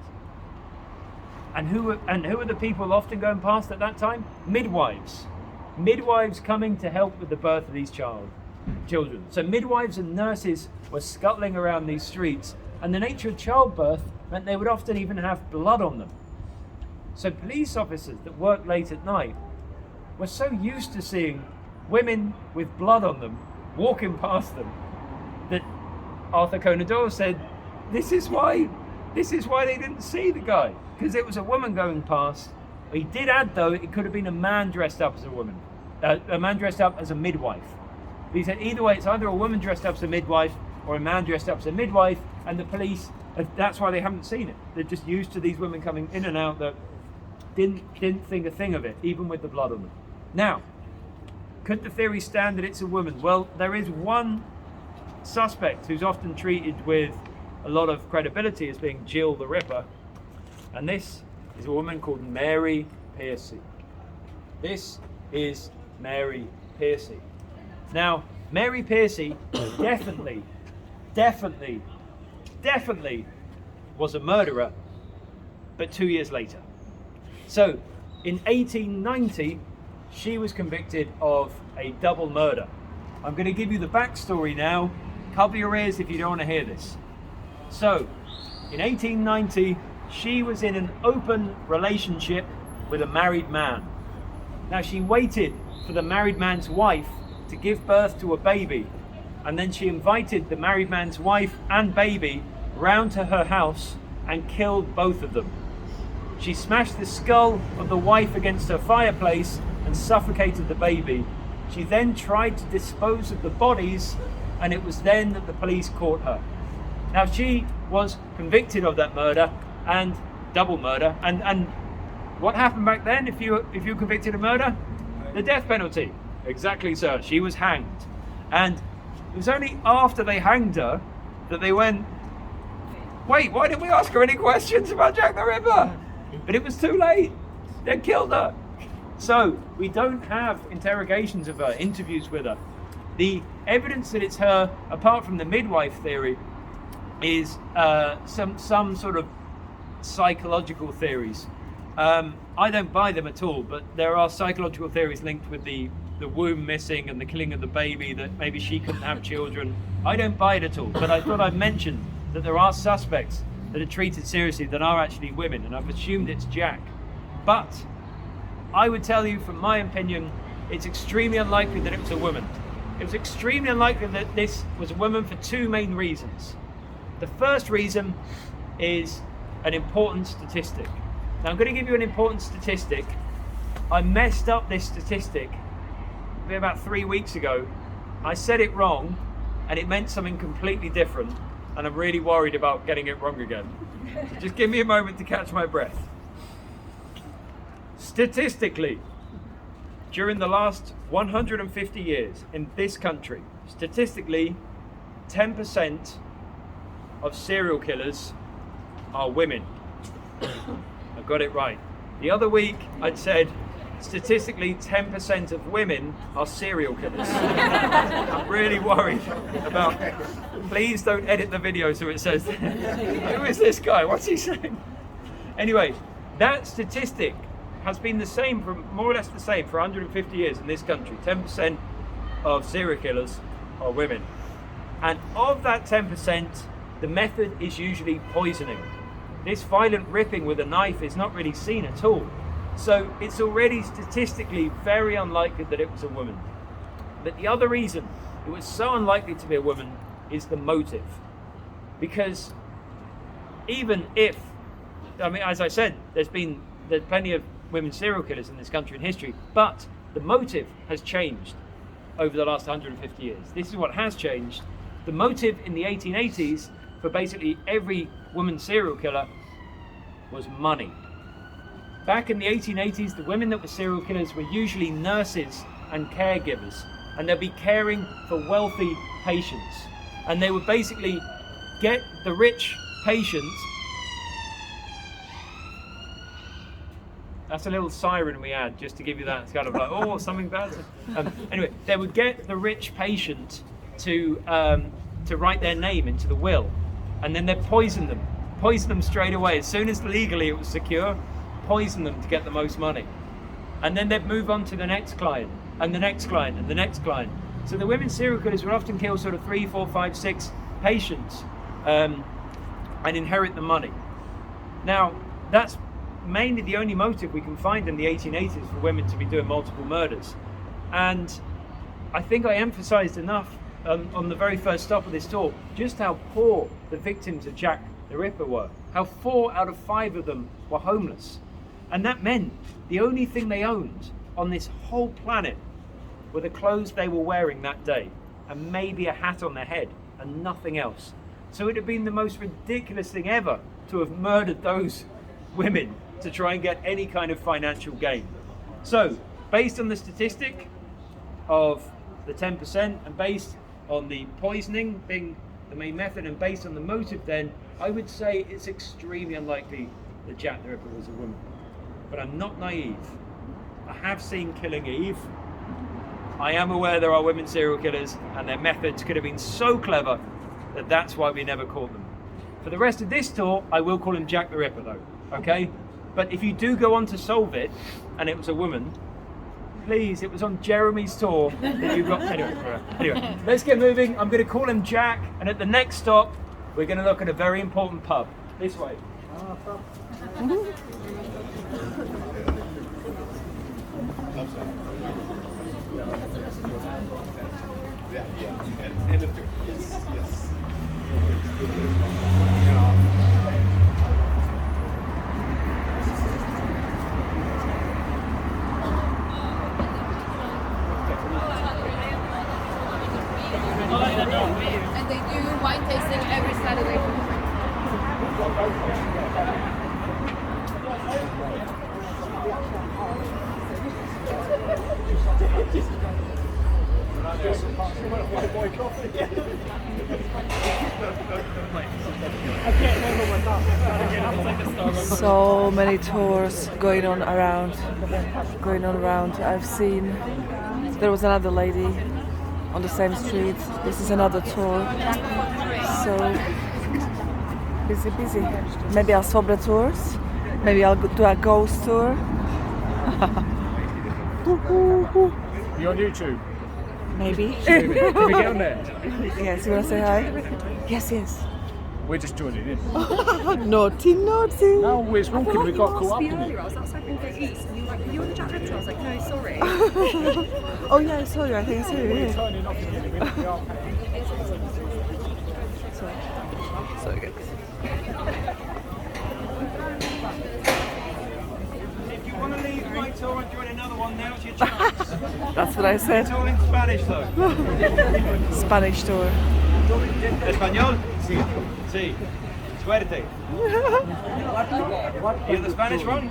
And who are the people often going past at that time? Midwives. Midwives coming to help with the birth of these children. So midwives and nurses were scuttling around these streets, and the nature of childbirth meant they would often even have blood on them. So police officers that worked late at night were so used to seeing women with blood on them walking past them that Arthur Conan Doyle said, this is why they didn't see the guy, because it was a woman going past. He did add, though, it could have been a man dressed up as a woman, a man dressed up as a midwife. But he said either way, it's either a woman dressed up as a midwife or a man dressed up as a midwife, and the police, that's why they haven't seen it. They're just used to these women coming in and out that didn't think a thing of it, even with the blood on them. Now, could the theory stand that it's a woman? Well, there is one suspect who's often treated with a lot of credibility as being Jill the Ripper, and this is a woman called Mary Piercy. This is Mary Piercy. Now, Mary Piercy definitely was a murderer, but 2 years later. So, in 1890, she was convicted of a double murder. I'm going to give you the backstory now. Cover your ears if you don't want to hear this. So, in 1890, she was in an open relationship with a married man. Now, she waited for the married man's wife to give birth to a baby, and then she invited the married man's wife and baby round to her house and killed both of them. She smashed the skull of the wife against her fireplace and suffocated the baby. She then tried to dispose of the bodies, and it was then that the police caught her. Now, she was convicted of that murder and double murder, and what happened back then if you were convicted of murder? The death penalty. Exactly so. She was hanged. And it was only after they hanged her that they went, wait, why didn't we ask her any questions about Jack the Ripper? But it was too late. They'd killed her. So we don't have interrogations of her, interviews with her. The evidence that it's her, apart from the midwife theory, is some sort of psychological theories. I don't buy them at all, but there are psychological theories linked with the womb missing and the killing of the baby, that maybe she couldn't have children. I don't buy it at all, but I thought I'd mention that there are suspects that are treated seriously that are actually women, and I've assumed it's Jack. But I would tell you, from my opinion, it's extremely unlikely that it was a woman. It was extremely unlikely that this was a woman for two main reasons. The first reason is an important statistic. Now, I'm going to give you an important statistic. I messed up this statistic about 3 weeks ago. I said it wrong, and it meant something completely different, and I'm really worried about getting it wrong again. So just give me a moment to catch my breath. Statistically, during the last 150 years in this country, statistically, 10% of serial killers are women. I got it right. The other week, I'd said statistically 10% of women are serial killers. I'm really worried about, please don't edit the video so it says, who is this guy? What's he saying? Anyway, that statistic has been the same, for more or less the same, for 150 years in this country. 10% of serial killers are women. And of that 10%, the method is usually poisoning. This violent ripping with a knife is not really seen at all. So it's already statistically very unlikely that it was a woman. But the other reason it was so unlikely to be a woman is the motive. Because even if, I mean, as I said, there's plenty of women serial killers in this country in history, but the motive has changed over the last 150 years. This is what has changed. The motive in the 1880s for basically every woman serial killer was money. Back in the 1880s, the women that were serial killers were usually nurses and caregivers, and they'd be caring for wealthy patients. And they would basically get the rich patients. That's a little siren we add just to give you that. It's kind of like, oh, something bad. Anyway, they would get the rich patient to write their name into the will, and then they'd poison them straight away. As soon as legally it was secure, poison them to get the most money. And then they'd move on to the next client, and the next client, and the next client. So the women serial killers would often kill sort of 3, 4, 5, 6 patients and inherit the money. Now, that's mainly the only motive we can find in the 1880s for women to be doing multiple murders. And I think I emphasized enough on the very first stop of this talk just how poor the victims of Jack the Ripper were. How 4 out of 5 of them were homeless. And that meant the only thing they owned on this whole planet were the clothes they were wearing that day, and maybe a hat on their head, and nothing else. So it would have been the most ridiculous thing ever to have murdered those women to try and get any kind of financial gain. So based on the statistic of the 10% and based on the poisoning being the main method and based on the motive, then I would say it's extremely unlikely that Jack the Ripper was a woman. But I'm not naive. I have seen Killing Eve. I am aware there are women serial killers and their methods could have been so clever that that's why we never caught them. For the rest of this tour, I will call him Jack the Ripper though, okay? But if you do go on to solve it and it was a woman, please, it was on Jeremy's tour that you got. Anyway, let's get moving. I'm going to call him Jack, and at the next stop, we're going to look at a very important pub. This way. And they do wine tasting every Saturday. So many tours going on around. I've seen there was another lady on the same street. This is another tour. So busy. Maybe I'll swap the tours. Maybe I'll do a ghost tour. You on YouTube? Maybe. Can we get on there? Yes, you want to say hi? Yes. We're just joining in. Naughty. No, we're walking. We got caught up in it. I was outside Princelet East, and you were like, "Are you on the Jack Ripper?" I was like, "No, sorry." Oh yeah, I saw you. I think I saw you. We're Yeah. turning off again. We are. So good. If you want to leave my tour and join another one, now's your chance. That's what I said. It's all in Spanish though. Spanish tour. Español? Sí. Suerte. You the Spanish one?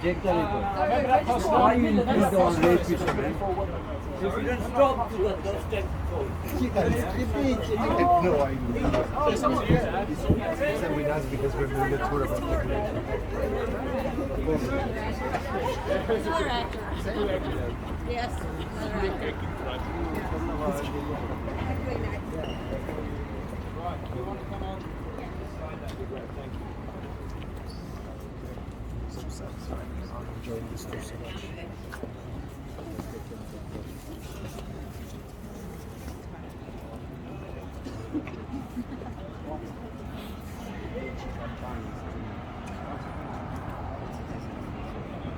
Because we're doing a tour about All right. Yes. All right. I'm enjoying this tour so much.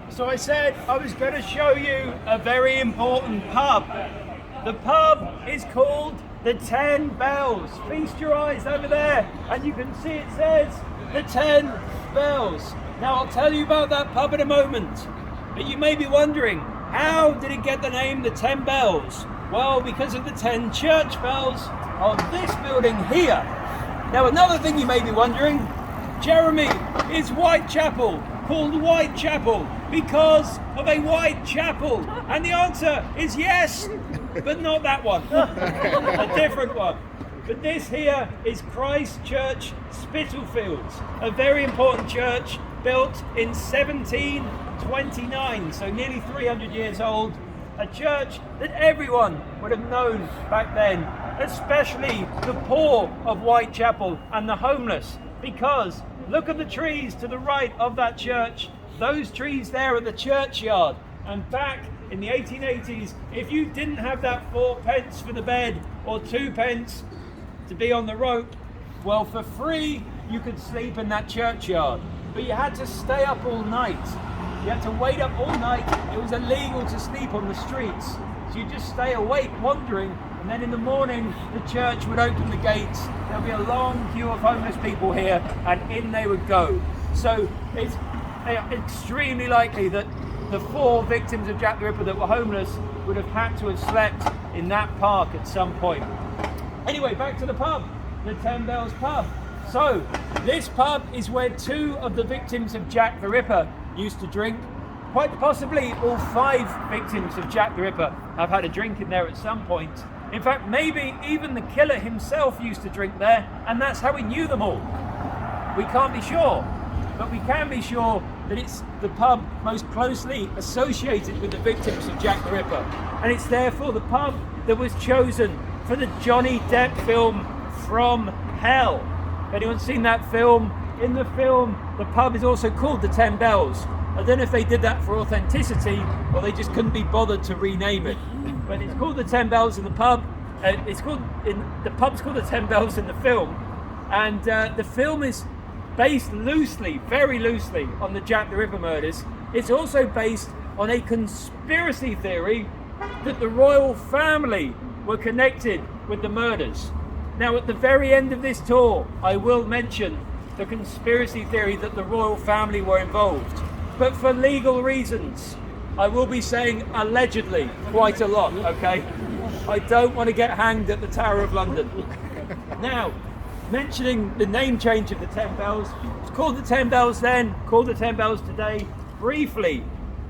So I said I was going to show you a very important pub. The pub is called the 10 Bells. Feast your eyes over there and you can see it says the 10 Bells. Now I'll tell you about that pub in a moment. But you may be wondering, how did it get the name the 10 Bells? Well, because of the 10 church bells on this building here. Now another thing you may be wondering, Jeremy, is Whitechapel called Whitechapel because of a white chapel? And the answer is yes, but not that one, a different one. But this here is Christ Church, Spittlefields, a very important church built in 1729, so nearly 300 years old. A church that everyone would have known back then, especially the poor of Whitechapel and the homeless, because look at the trees to the right of that church. Those trees there are the churchyard. And back in the 1880s, if you didn't have that 4 pence for the bed or 2 pence to be on the rope, well, for free you could sleep in that churchyard. But you had to stay up all night. You had to wait up all night. It was illegal to sleep on the streets. So you just stay awake wandering, and then in the morning the church would open the gates. There'll be a long queue of homeless people here, and in they would go. So it's extremely likely that the 4 victims of Jack the Ripper that were homeless would have had to have slept in that park at some point. Anyway, back to the pub, the 10 Bells pub. So this pub is where 2 of the victims of Jack the Ripper used to drink. quite possibly all 5 victims of Jack the Ripper have had a drink in there at some point. In fact, maybe even the killer himself used to drink there, and that's how he knew them all. We can't be sure, but we can be sure that it's the pub most closely associated with the victims of Jack the Ripper, and it's therefore the pub that was chosen for the Johnny Depp film From Hell. Anyone seen that film? In the film, the pub is also called the 10 Bells. I don't know if they did that for authenticity or they just couldn't be bothered to rename it. But it's called the 10 Bells in the pub. The pub's called the 10 Bells in the film, and the film is based loosely, very loosely, on the Jack the Ripper murders. It's also based on a conspiracy theory that the royal family were connected with the murders. Now, at the very end of this tour, I will mention the conspiracy theory that the royal family were involved. But for legal reasons, I will be saying allegedly quite a lot, okay? I don't want to get hanged at the Tower of London. Now, mentioning the name change of the 10 Bells, it's called the 10 Bells then, called the 10 Bells today. Briefly,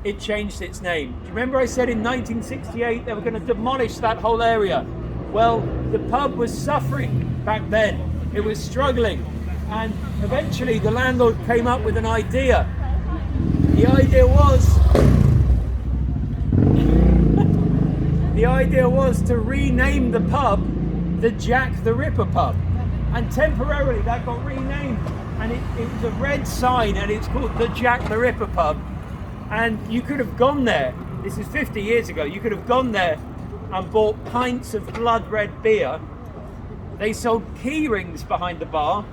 it changed its name. Do you remember I said in 1968 they were going to demolish that whole area? Well, the pub was suffering back then. It was struggling. And eventually the landlord came up with an idea. The idea was to rename the pub the Jack the Ripper pub. And temporarily that got renamed. And it was a red sign and it's called the Jack the Ripper pub. And you could have gone there, this is 50 years ago, you could have gone there and bought pints of blood red beer. They sold key rings behind the bar.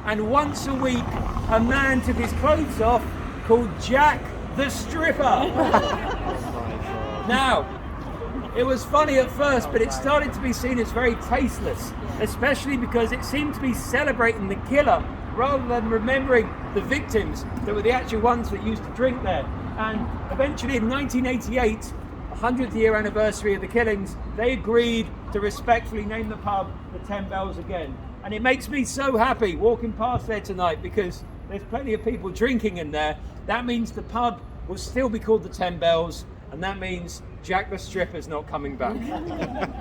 And once a week, a man took his clothes off called Jack the Stripper. Now, it was funny at first, but it started to be seen as very tasteless, especially because it seemed to be celebrating the killer rather than remembering the victims that were the actual ones that used to drink there. And eventually in 1988, 100th year anniversary of the killings, they agreed to respectfully name the pub the 10 Bells again. And it makes me so happy walking past there tonight because there's plenty of people drinking in there. That means the pub will still be called the 10 Bells, and that means Jack the Stripper's not coming back.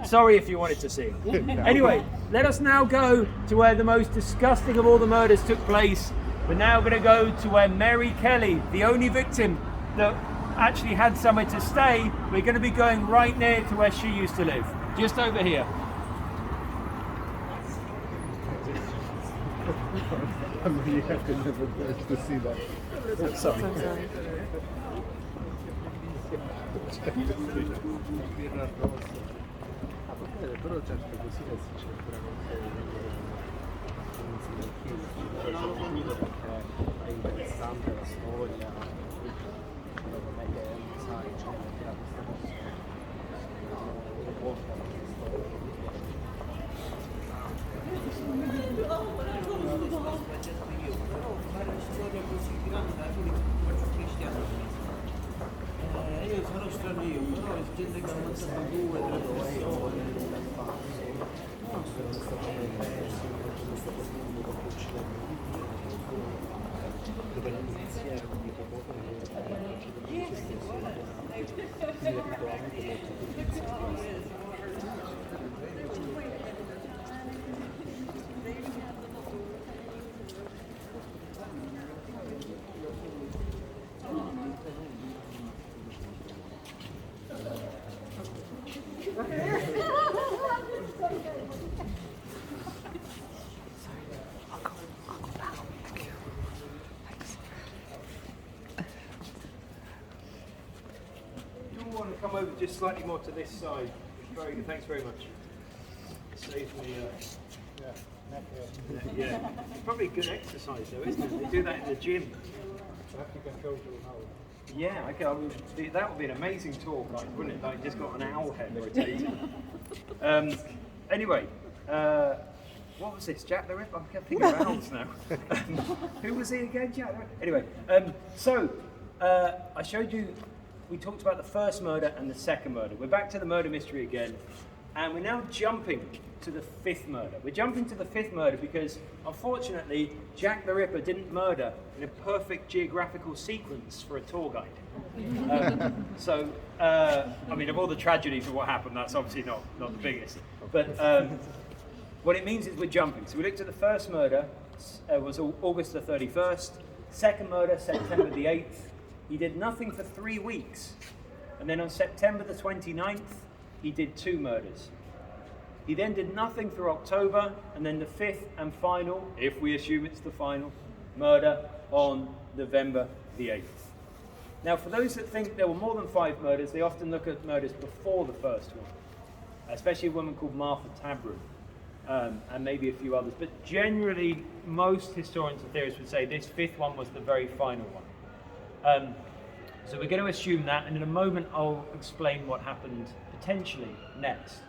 Sorry if you wanted to see him. Anyway, let us now go to where the most disgusting of all the murders took place. We're now going to go to where Mary Kelly, the only victim that actually had somewhere to stay, we're going to be going right near to where she used to live, just over here. I'm really happy never to see that. Sorry. Però certo così la si cerca veramente perché è interessante la storia, non è che sai, c'è questa persona che porta la io sono straniero, però è gente che ha ammazzato 2 o 3 persone. Come over just slightly more to this side. Very good, thanks very much. Saves me. Yeah, it's probably good exercise though, isn't it? They do that in the gym. Yeah, okay. That would be an amazing tour, wouldn't it? Like just got an owl head rotating. Anyway, what was this? Jack the Ripper? I can't think of owls now. Who was he again? Jack the Ripper? Anyway, so I showed you. We talked about the first murder and the second murder. We're back to the murder mystery again, and we're now jumping to the fifth murder. We're jumping to the fifth murder because, unfortunately, Jack the Ripper didn't murder in a perfect geographical sequence for a tour guide. I mean, of all the tragedies of what happened, that's obviously not the biggest. But what it means is we're jumping. So we looked at the first murder, was August the 31st. Second murder, September the 8th. He did nothing for 3 weeks. And then on September the 29th, he did 2 murders. He then did nothing through October, and then the fifth and final, if we assume it's the final, murder on November the 8th. Now, for those that think there were more than 5 murders, they often look at murders before the first one, especially a woman called Martha Tabram, and maybe a few others. But generally, most historians and theorists would say this fifth one was the very final one. So we're going to assume that, and in a moment I'll explain what happened potentially next.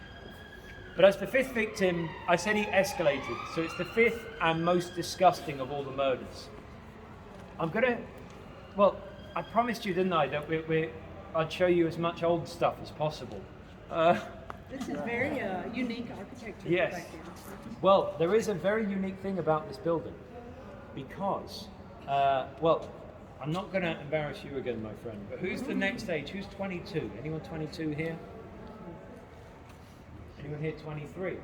But as the fifth victim, I said he escalated, so it's the fifth and most disgusting of all the murders. I promised you, didn't I, that I'd show you as much old stuff as possible. This is very unique architecture. Yes. Back here. Well, there is a very unique thing about this building, because, I'm not going to embarrass you again, my friend, but who's the next age? Who's 22? Anyone 22 here? Anyone here 23?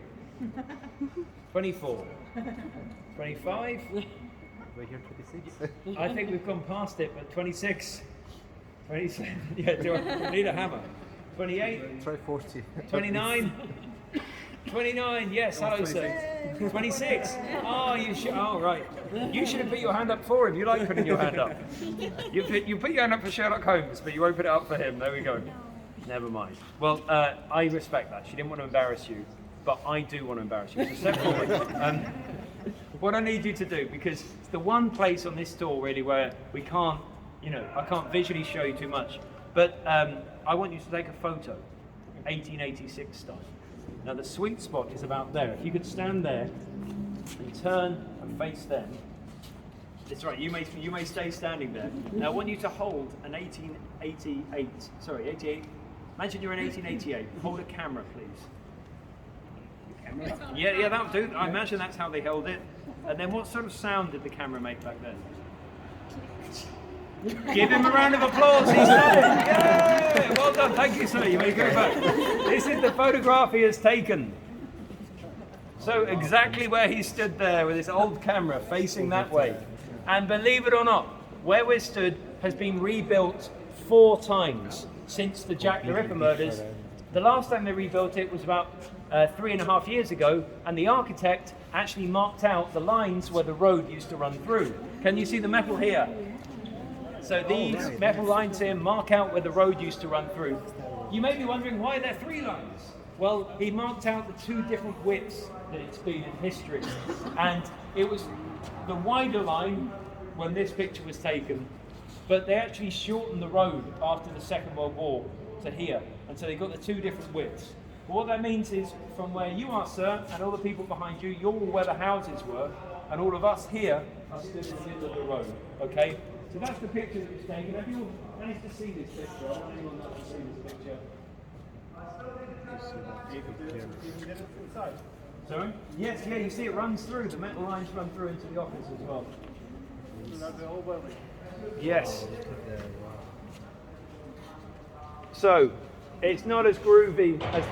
24? 25? We're here 26. I think we've gone past it, but 26? 27? Yeah, do I need a hammer? 28? Try 40. 29? 29, yes, hello sir. 26? Oh, you should, oh right. You should have put your hand up for him. You like putting your hand up. You put your hand up for Sherlock Holmes, but you won't put it up for him. There we go. Never mind. Well, I respect that. She didn't want to embarrass you, but I do want to embarrass you. So step forward. What I need you to do, because it's the one place on this tour really where we can't, I can't visually show you too much, but I want you to take a photo, 1886 style. Now the sweet spot is about there. If you could stand there and turn and face them. That's right, you may stay standing there. Now I want you to hold an 88. Imagine you're in 1888. Hold a camera, please. Camera? Yeah, that'll do. I imagine that's how they held it. And then what sort of sound did the camera make back then? Give him a round of applause. He's done it. Yeah, well done. Thank you, sir. You may go back. This is the photograph he has taken. So exactly where he stood there with his old camera facing that way. And believe it or not, where we're stood has been rebuilt 4 times since the Jack the Ripper murders. The last time they rebuilt it was about 3.5 years ago, and the architect actually marked out the lines where the road used to run through. Can you see the metal here? So these metal lines here mark out where the road used to run through. You may be wondering why there are 3 lines. Well, he marked out the 2 different widths that it's been in history. And it was the wider line when this picture was taken, but they actually shortened the road after the Second World War to here. And so they got the 2 different widths. But what that means is from where you are, sir, and all the people behind you, you're where the houses were, and all of us here are stood in the middle of the road, okay? So that's the picture that was taken. Have you managed to see this picture? I want anyone not to see this picture. Sorry? Yes, yeah, you see it runs through. The metal lines run through into the office as well. Yes. So, it's not as groovy as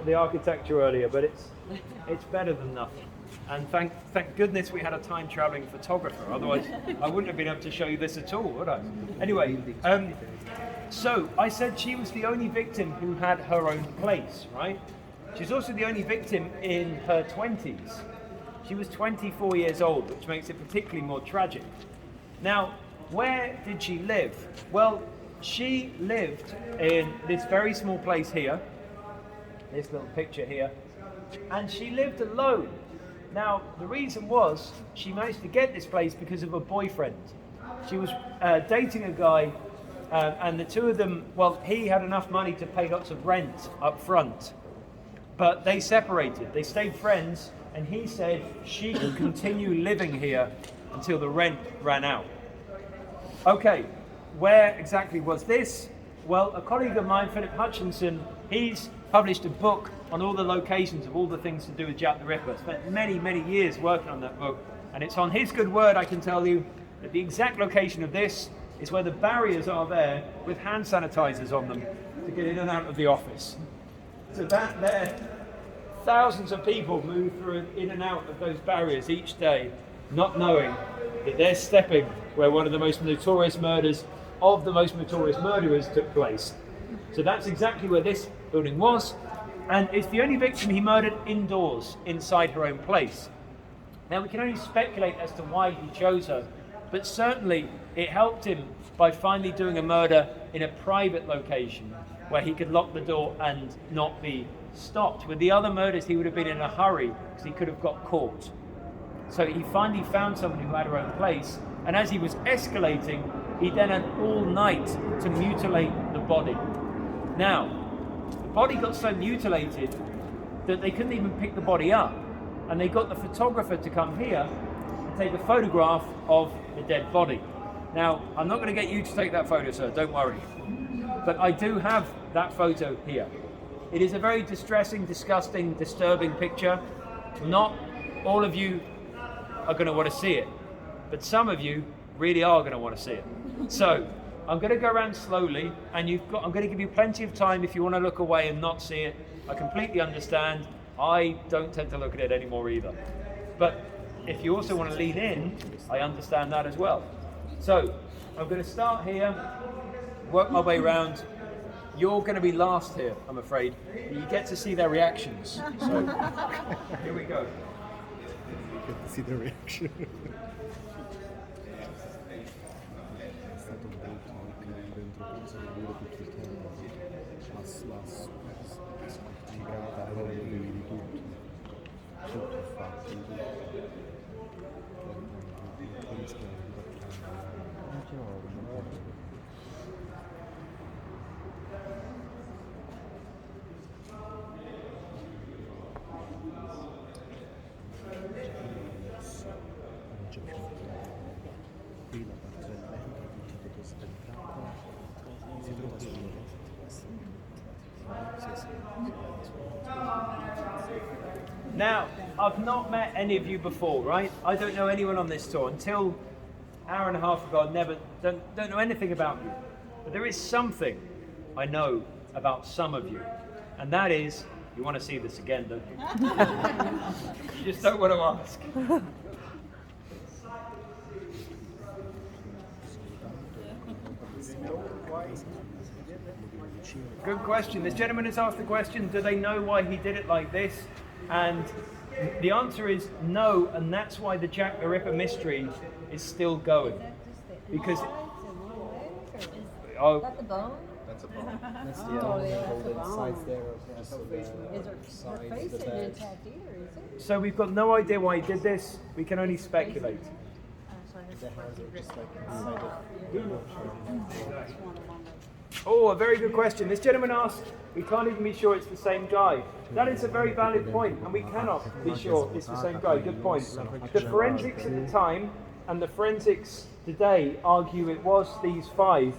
the architecture earlier, but it's better than nothing. And thank goodness we had a time-traveling photographer. Otherwise, I wouldn't have been able to show you this at all, would I? Anyway, so I said she was the only victim who had her own place, right? She's also the only victim in her 20s. She was 24 years old, which makes it particularly more tragic. Now, where did she live? Well, she lived in this very small place here, this little picture here, and she lived alone. Now, the reason was she managed to get this place because of a boyfriend. She was dating a guy, and the 2 of them, well, he had enough money to pay lots of rent up front, but they separated. They stayed friends, and he said she could continue living here until the rent ran out. Okay, where exactly was this? Well, a colleague of mine, Philip Hutchinson, he's published a book on all the locations of all the things to do with Jack the Ripper. Spent many, many years working on that book. And it's on his good word, I can tell you, that the exact location of this is where the barriers are there with hand sanitizers on them to get in and out of the office. So that there, thousands of people move through in and out of those barriers each day, not knowing that they're stepping where one of the most notorious murders of the most notorious murderers took place. So that's exactly where this building was, and it's the only victim he murdered indoors, inside her own place. Now we can only speculate as to why he chose her, but certainly it helped him by finally doing a murder in a private location where he could lock the door and not be stopped. With the other murders he would have been in a hurry because he could have got caught. So he finally found someone who had her own place, and as he was escalating, he then had all night to mutilate the body. Now, the body got so mutilated that they couldn't even pick the body up, and they got the photographer to come here and take a photograph of the dead body. Now, I'm not going to get you to take that photo, sir, don't worry. But I do have that photo here. It is a very distressing, disgusting, disturbing picture. Not all of you are going to want to see it, but some of you really are going to want to see it. So I'm going to go around slowly, and I'm going to give you plenty of time if you want to look away and not see it. I completely understand. I don't tend to look at it anymore either. But if you also want to lean in, I understand that as well. So I'm going to start here, work my way around. You're going to be last here, I'm afraid. You get to see their reactions. So here we go. You get to see the reaction. Now, I've not met any of you before, right? I don't know anyone on this tour. Until an hour and a half ago, don't know anything about you. But there is something I know about some of you, and that is, you want to see this again, don't you? You just don't want to ask. Good question. This gentleman has asked the question, do they know why he did it like this? And the answer is no, and that's why the Jack the Ripper mystery is still going. Because That's the bone? That's a bone. That's the Oh, yeah, that's a sides bone. there. Is her face isn't intact either, is it? so we've got no idea why he did this. We can only speculate. The hairs are just like inside of Oh, a very good question. This gentleman asked, we can't even be sure it's the same guy. That is a very valid point, and we cannot be sure it's the same guy. Good point. The forensics at the time and the forensics today argue it was these five,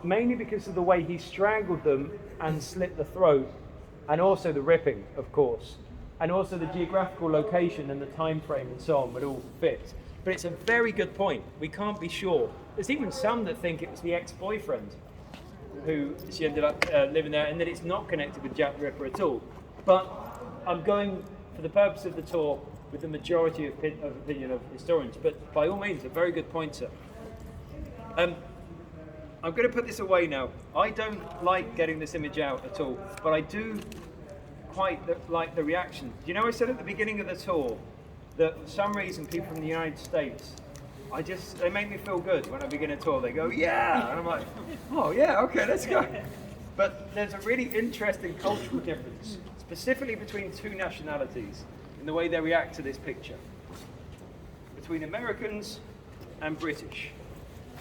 mainly because of the way he strangled them and slit the throat, and also the ripping, of course, and also the geographical location and the time frame and so on would all fit. But it's a very good point. We can't be sure. There's even some that think it was the ex-boyfriend who she ended up living there, and that it's not connected with Jack the Ripper at all. But I'm going, for the purpose of the tour, with the majority of opinion of historians. But by all means, a very good point, sir. I'm going to put this away now. I don't like getting this image out at all, but I do quite like the reaction. You know, I said at the beginning of the tour that for some reason people from the United States, they make me feel good when I begin a tour. They go, yeah! And I'm like, oh yeah, okay, let's go. But there's a really interesting cultural difference, specifically between two nationalities, in the way they react to this picture, between Americans and British.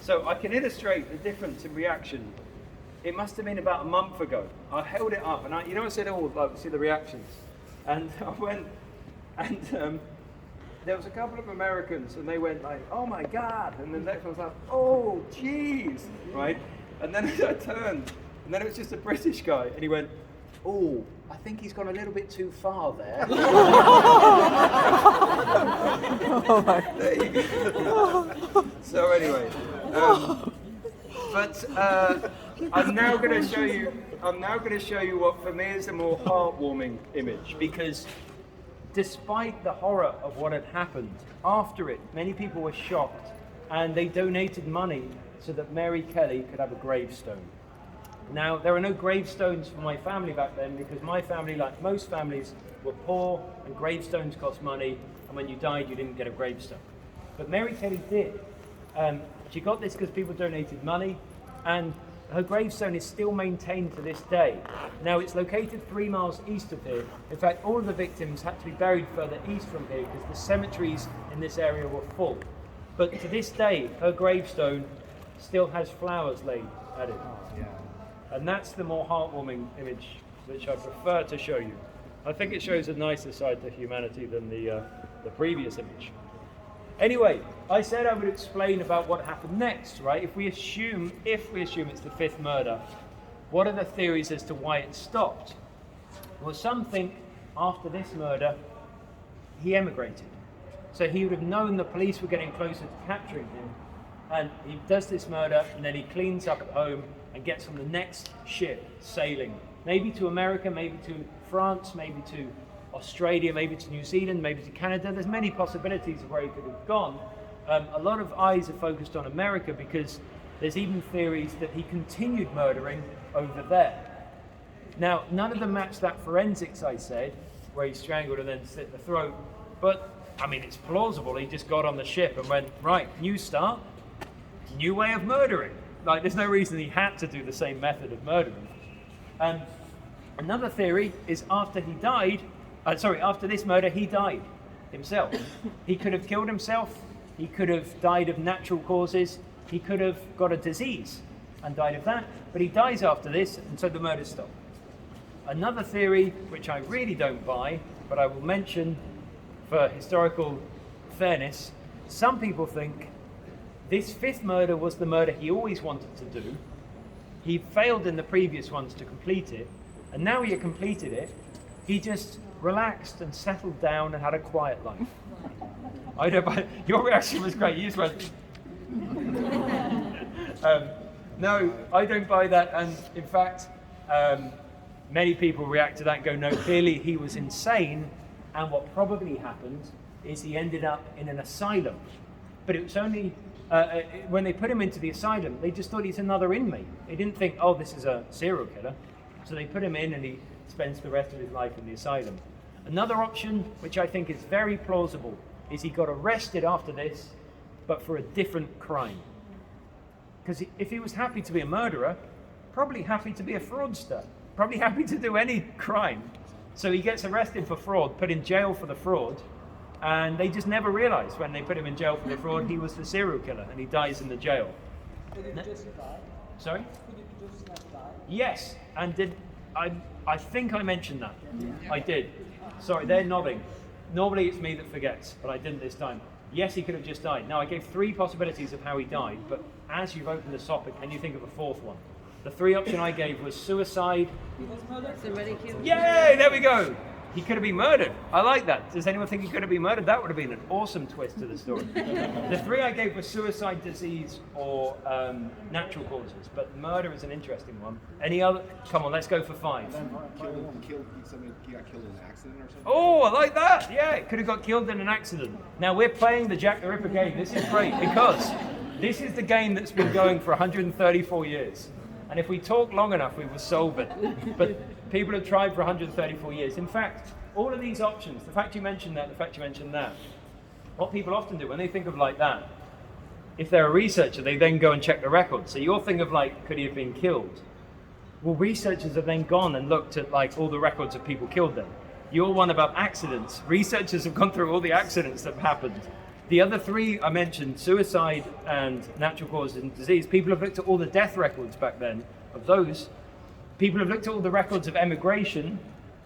So I can illustrate the difference in reaction. It must have been about a month ago. I held it up, and I said, oh, I'd like to see the reactions. And I went, and there was a couple of Americans, and they went like, oh my God, and the next one was like, oh jeez, right? And then I turned, and then it was just a British guy, and he went, oh I think he's gone a little bit too far there. Oh my. So anyway, I'm now going to show you. I'm now going to show you what for me is a more heartwarming image, because despite the horror of what had happened after it, many people were shocked, and they donated money so that Mary Kelly could have a gravestone. Now, there are no gravestones for my family back then, because my family, like most families, were poor and gravestones cost money, and when you died you didn't get a gravestone. But Mary Kelly did. She got this because people donated money, and her gravestone is still maintained to this day. Now, it's located 3 miles east of here. In fact, all of the victims had to be buried further east from here because the cemeteries in this area were full. But to this day, her gravestone still has flowers laid at it. And that's the more heartwarming image which I prefer to show you. I think it shows a nicer side to humanity than the previous image. Anyway, I said I would explain about what happened next, right? If we assume it's the 5th murder, what are the theories as to why it stopped? Well, some think after this murder, he emigrated. So he would have known the police were getting closer to capturing him, and he does this murder, and then he cleans up at home and gets on the next ship sailing, maybe to America, maybe to France, maybe to Australia, maybe to New Zealand, maybe to Canada. There's many possibilities of where he could have gone. A lot of eyes are focused on America because there's even theories that he continued murdering over there. Now, none of them match that forensics I said, where he strangled and then slit the throat, but I mean, it's plausible. He just got on the ship and went, right, new start, new way of murdering. Like, there's no reason he had to do the same method of murdering. Another theory is after this murder, he died himself. He could have killed himself. He could have died of natural causes. He could have got a disease and died of that. But he dies after this, and so the murder stopped. Another theory, which I really don't buy, but I will mention for historical fairness, some people think this 5th murder was the murder he always wanted to do. He failed in the previous ones to complete it, and now he had completed it, he just relaxed and settled down and had a quiet life. I don't buy. Your reaction was great. You just went. No, I don't buy that. And in fact, many people react to that and go, no, clearly he was insane. And what probably happened is he ended up in an asylum. But it was only when they put him into the asylum, they just thought he's another inmate. They didn't think, oh, this is a serial killer. So they put him in and he spends the rest of his life in the asylum. Another option, which I think is very plausible, is he got arrested after this, but for a different crime. Because if he was happy to be a murderer, probably happy to be a fraudster, probably happy to do any crime. So he gets arrested for fraud, put in jail for the fraud, and they just never realized when they put him in jail for the fraud, he was the serial killer, and he dies in the jail. Did he just die? Sorry? Could he just not die? Yes, and I think I mentioned that. I did. Sorry, they're nodding. Normally it's me that forgets, but I didn't this time. Yes, he could have just died. Now, I gave 3 possibilities of how he died, but as you've opened this topic, can you think of a 4th one? The 3 option I gave was suicide. Somebody killed. Yay, there we go. He could have been murdered. I like that. Does anyone think he could have been murdered? That would have been an awesome twist to the story. The 3 I gave were suicide, disease, or natural causes, but murder is an interesting one. Any other? Come on, let's go for 5. Somebody got killed in an accident or something? Oh, I like that. Yeah, it could have got killed in an accident. Now, we're playing the Jack the Ripper game. This is great because this is the game that's been going for 134 years. And if we talk long enough, we will solve it. But people have tried for 134 years. In fact, all of these options, the fact you mentioned that, the fact you mentioned that, what people often do when they think of like that, if they're a researcher, they then go and check the records. So you're thinking of like, could he have been killed? Well, researchers have then gone and looked at like all the records of people killed then. You're one about accidents. Researchers have gone through all the accidents that have happened. The other 3 I mentioned, suicide and natural causes and disease, people have looked at all the death records back then of those. People have looked at all the records of emigration.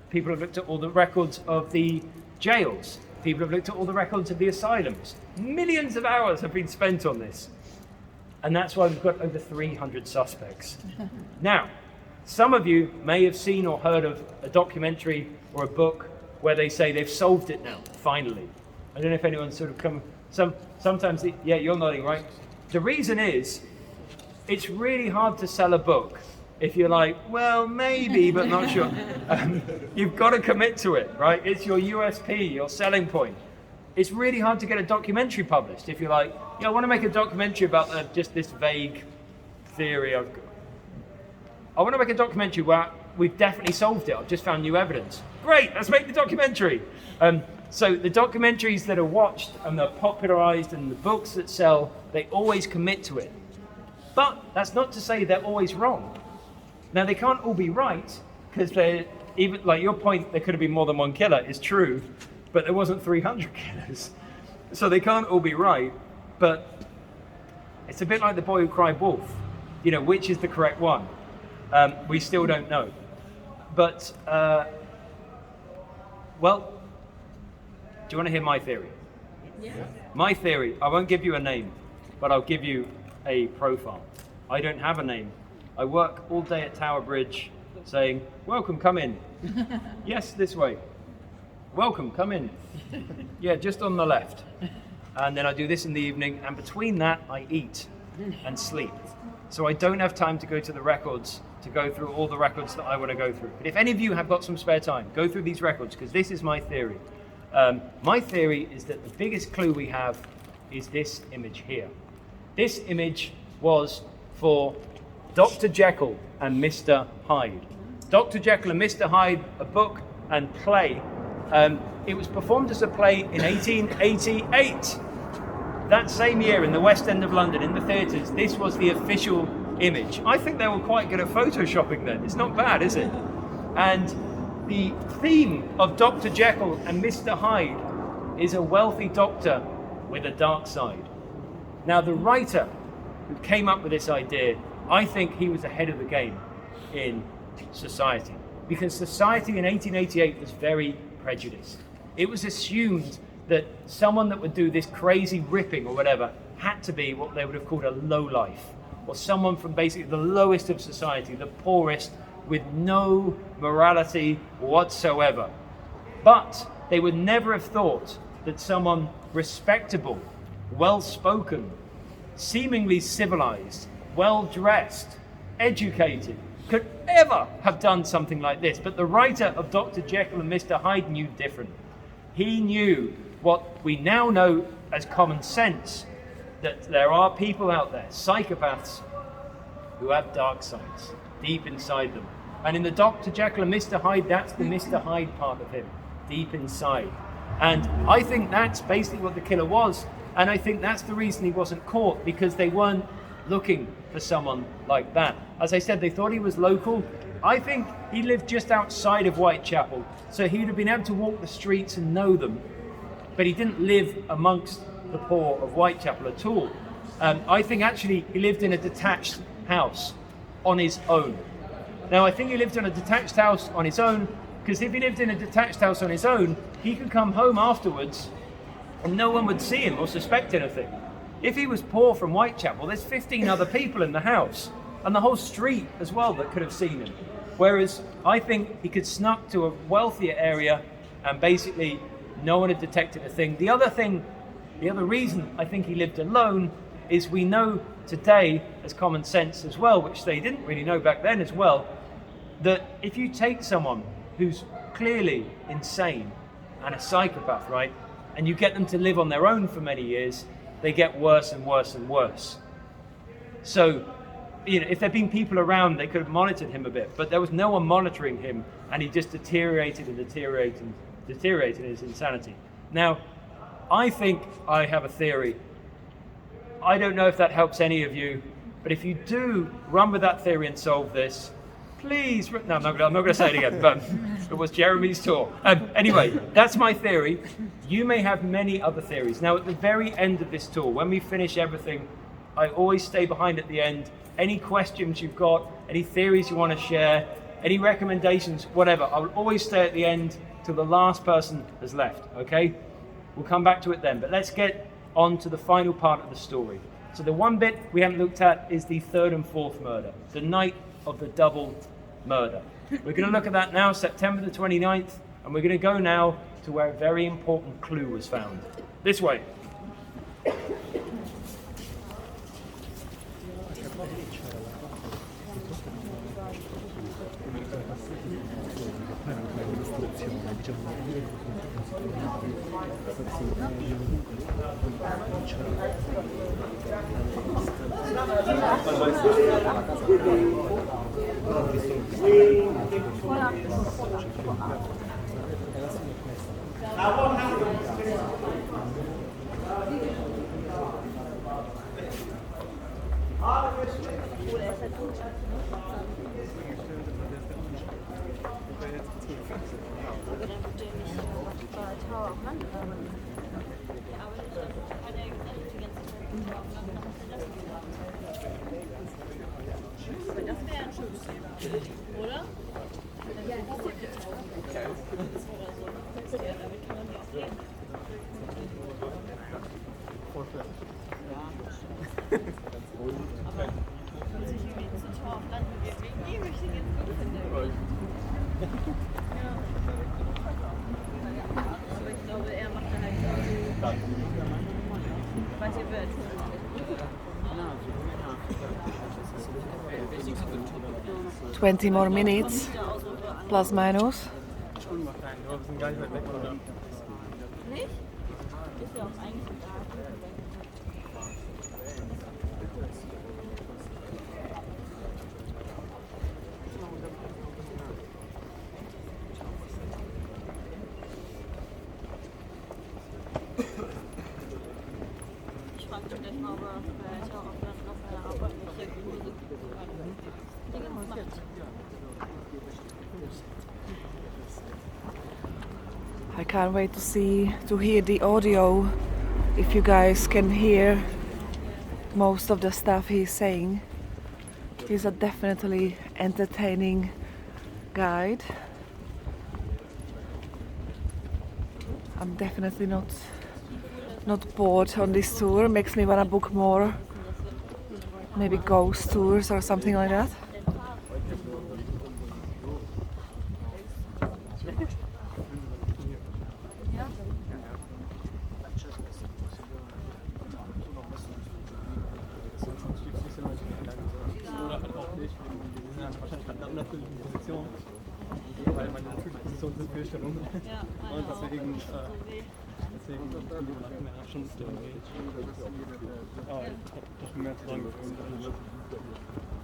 People have looked at all the records of the jails. People have looked at all the records of the asylums. Millions of hours have been spent on this. And that's why we've got over 300 suspects. Now, Some of you may have seen or heard of a documentary or a book where they say they've solved it now, finally. I don't know if anyone's sort of come, sometimes, yeah, you're nodding, right? The reason is, it's really hard to sell a book if you're like, well, maybe, but not sure. You've got to commit to it, right? It's your USP, your selling point. It's really hard to get a documentary published if you're like, yeah, I want to make a documentary about just this vague theory. I want to make a documentary where we've definitely solved it. I've just found new evidence. Great, let's make the documentary. So the documentaries that are watched and they're popularized and the books that sell, they always commit to it. But that's not to say they're always wrong. Now, they can't all be right, because they're, even like your point, there could have been more than one killer, is true, but there wasn't 300 killers. So they can't all be right, but it's a bit like The Boy Who Cried Wolf. You know, which is the correct one? We still don't know. But, well, do you want to hear my theory? Yeah. My theory, I won't give you a name, but I'll give you a profile. I don't have a name. I work all day at Tower Bridge saying, welcome, come in. Yes, this way. Welcome, come in. Yeah, just on the left. And then I do this in the evening, and between that, I eat and sleep. So I don't have time to go to the records, to go through all the records that I want to go through. But if any of you have got some spare time, go through these records, because this is my theory. My theory is that the biggest clue we have is this image here. This image was for Dr. Jekyll and Mr. Hyde. Dr. Jekyll and Mr. Hyde, a book and play. It was performed as a play in 1888. That same year in the West End of London, in the theatres, this was the official image. I think they were quite good at photoshopping then. It's not bad, is it? And the theme of Dr. Jekyll and Mr. Hyde is a wealthy doctor with a dark side. Now, the writer who came up with this idea, I think he was ahead of the game in society, because society in 1888 was very prejudiced. It was assumed that someone that would do this crazy ripping or whatever had to be what they would have called a lowlife, or someone from basically the lowest of society, the poorest, with no morality whatsoever. But they would never have thought that someone respectable, well-spoken, seemingly civilized, well-dressed, educated, could ever have done something like this. But the writer of Dr. Jekyll and Mr. Hyde knew different. He knew what we now know as common sense, that there are people out there, psychopaths, who have dark sides deep inside them. And in the Dr. Jekyll and Mr. Hyde, that's the Mr. Hyde part of him, deep inside. And I think that's basically what the killer was. And I think that's the reason he wasn't caught, because they weren't looking for someone like that. As I said, they thought he was local. I think he lived just outside of Whitechapel, so he would have been able to walk the streets and know them, but he didn't live amongst the poor of Whitechapel at all. I think actually he lived in a detached house on his own. Now, I think he lived in a detached house on his own, because if he lived in a detached house on his own, he could come home afterwards and no one would see him or suspect anything. If he was poor from Whitechapel, there's 15 other people in the house, and the whole street as well that could have seen him. Whereas I think he could snuck to a wealthier area and basically no one had detected a thing. The other reason I think he lived alone is we know today as common sense as well, which they didn't really know back then as well, that if you take someone who's clearly insane and a psychopath, right, and you get them to live on their own for many years, they get worse and worse and worse. So, you know, if there'd been people around, they could have monitored him a bit, but there was no one monitoring him, and he just deteriorated in his insanity. Now, I think I have a theory. I don't know if that helps any of you, but if you do run with that theory and solve this, please, no, I'm not going to say it again, but it was Jeremy's tour. Anyway, that's my theory. You may have many other theories. Now, at the very end of this tour, when we finish everything, I always stay behind at the end. Any questions you've got, any theories you want to share, any recommendations, whatever, I will always stay at the end till the last person has left, okay? We'll come back to it then, but let's get on to the final part of the story. So the one bit we haven't looked at is the third and fourth murder, the night of the double murder. We're going to look at that now, September the 29th, and we're going to go now to where a very important clue was found. This way. Oder? 20 more minutes, plus minus. Nicht? Ist ja auch eigentlich da. Ich frage mich gleich mal, ob er auch dann noch seine Arbeit nicht hier Dinge macht. I can't wait to hear the audio, if you guys can hear most of the stuff he's saying. He's a definitely entertaining guide. I'm definitely not bored on this tour. Makes me wanna book more, maybe ghost tours or something like that.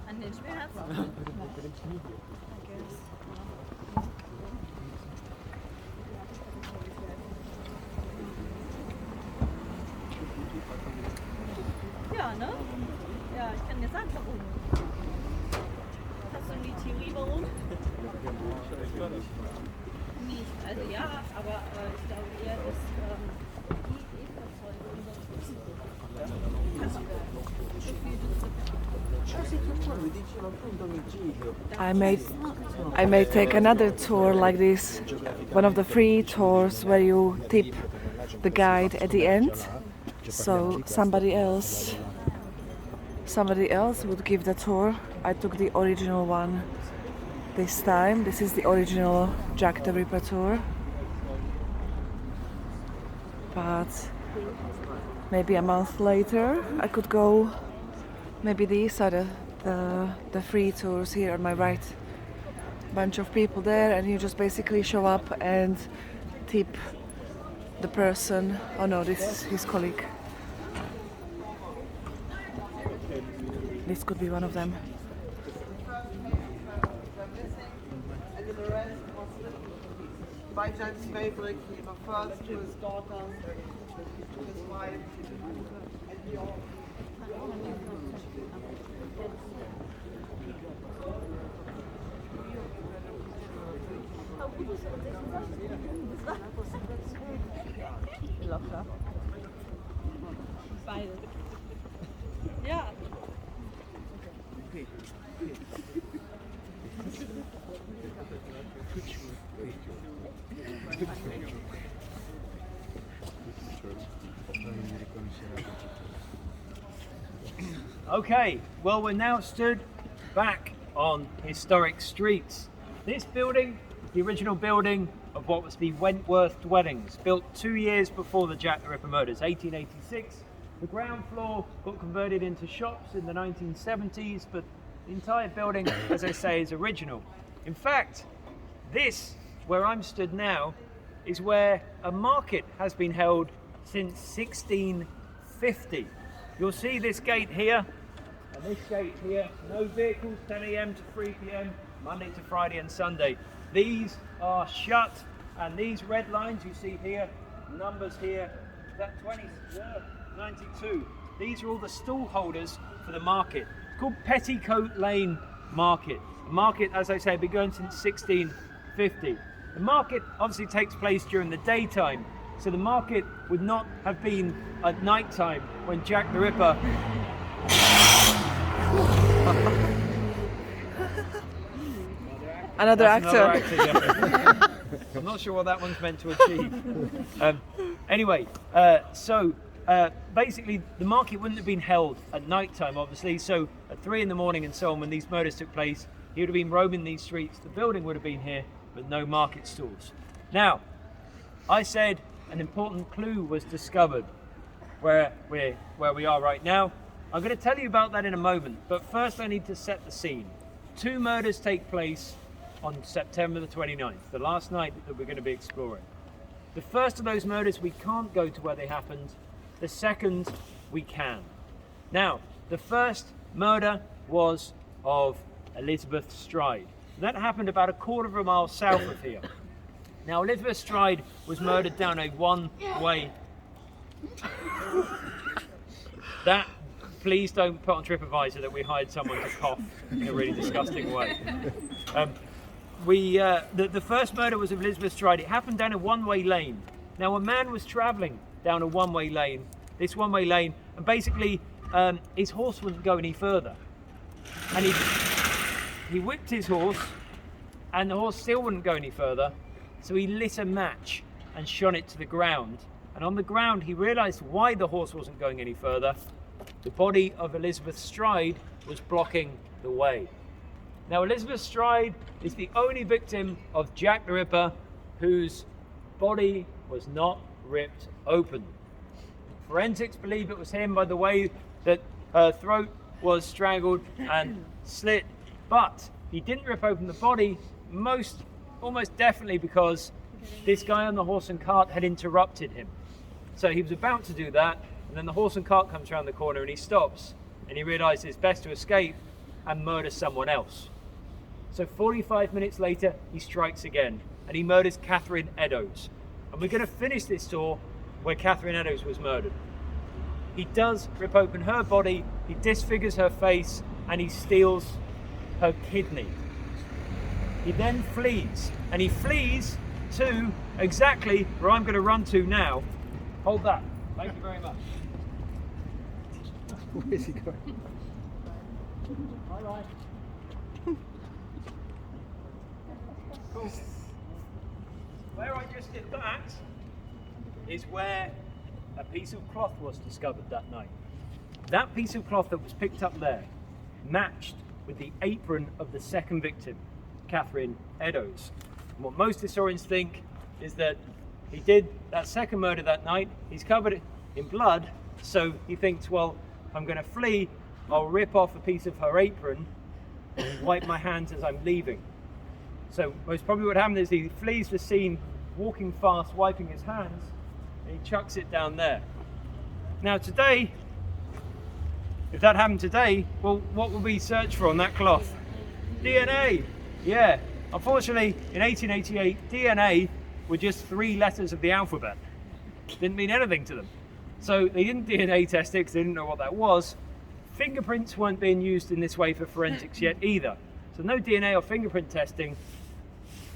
An den Schmerz? Ja, ne? Ja, ich kann dir sagen, warum. Hast du die Theorie, warum? Nicht, also ja, aber ich glaube eher, dass die I may take another tour like this, one of the free tours where you tip the guide at the end, so somebody else would give the tour. I took the original one this time. This is the original Jack the Ripper tour, but maybe a month later I could go. Maybe these are the free tours here on my right. Bunch of people there, and you just basically show up and tip the person. Oh no, this is his colleague. This could be one of them. By Jack's favorite, he refers to his daughter, to his wife, and he all. Locker. Beide. Ja. Okay, well, we're now stood back on historic streets. This building, the original building of what was the Wentworth dwellings, built 2 years before the Jack the Ripper murders, 1886. The ground floor got converted into shops in the 1970s, but the entire building, as I say, is original. In fact, this, where I'm stood now, is where a market has been held since 1650. You'll see this gate here, and this gate here, no vehicles, 10 a.m. to 3 p.m, Monday to Friday and Sunday. These are shut, and these red lines you see here, numbers here, that 92. These are all the stall holders for the market. It's called Petticoat Lane Market. The market, as I say, been going since 1650. The market obviously takes place during the daytime, so the market would not have been at night time when Jack the Ripper Another actor. Yeah. I'm not sure what that one's meant to achieve. Anyway, basically the market wouldn't have been held at night time, obviously, so at 3 in the morning and so on, when these murders took place, he would have been roaming these streets. The building would have been here, but no market stalls. Now, I said an important clue was discovered where we are right now. I'm going to tell you about that in a moment, but first I need to set the scene. 2 murders take place on September the 29th, the last night that we're going to be exploring. The first of those murders, we can't go to where they happened. The second, we can. Now, the first murder was of Elizabeth Stride. That happened about a quarter of a mile south of here. Now, Elizabeth Stride was murdered down a one-way... Please don't put on TripAdvisor that we hired someone to cough in a really disgusting way. The first murder was of Elizabeth Stride. It happened down a one-way lane. Now, a man was travelling down a one-way lane, and basically his horse wouldn't go any further. And he whipped his horse, and the horse still wouldn't go any further, so he lit a match and shone it to the ground. And on the ground, he realised why the horse wasn't going any further. The body of Elizabeth Stride was blocking the way. Now, Elizabeth Stride is the only victim of Jack the Ripper whose body was not ripped open. Forensics believe it was him by the way that her throat was strangled and slit, but he didn't rip open the body, almost definitely because this guy on the horse and cart had interrupted him. So he was about to do that, and then the horse and cart comes around the corner and he stops, and he realises it's best to escape and murder someone else. So 45 minutes later, he strikes again, and he murders Catherine Eddowes. And we're going to finish this tour where Catherine Eddowes was murdered. He does rip open her body, he disfigures her face, and he steals her kidney. He then flees, and he flees to exactly where I'm going to run to now. Hold that. Thank you very much. Where is he going? Bye-bye. Cool. Where I just did that is where a piece of cloth was discovered that night. That piece of cloth that was picked up there matched with the apron of the second victim, Catherine Eddos. And what most historians think is that he did that second murder that night, he's covered in blood, so he thinks, well, if I'm going to flee, I'll rip off a piece of her apron and wipe my hands as I'm leaving. So most probably what happened is he flees the scene, walking fast, wiping his hands, and he chucks it down there. Now today, if that happened today, well, what would we search for on that cloth? DNA! Yeah, unfortunately, in 1888, DNA were just 3 letters of the alphabet. Didn't mean anything to them. So they didn't DNA test it because they didn't know what that was. Fingerprints weren't being used in this way for forensics yet either. So no DNA or fingerprint testing.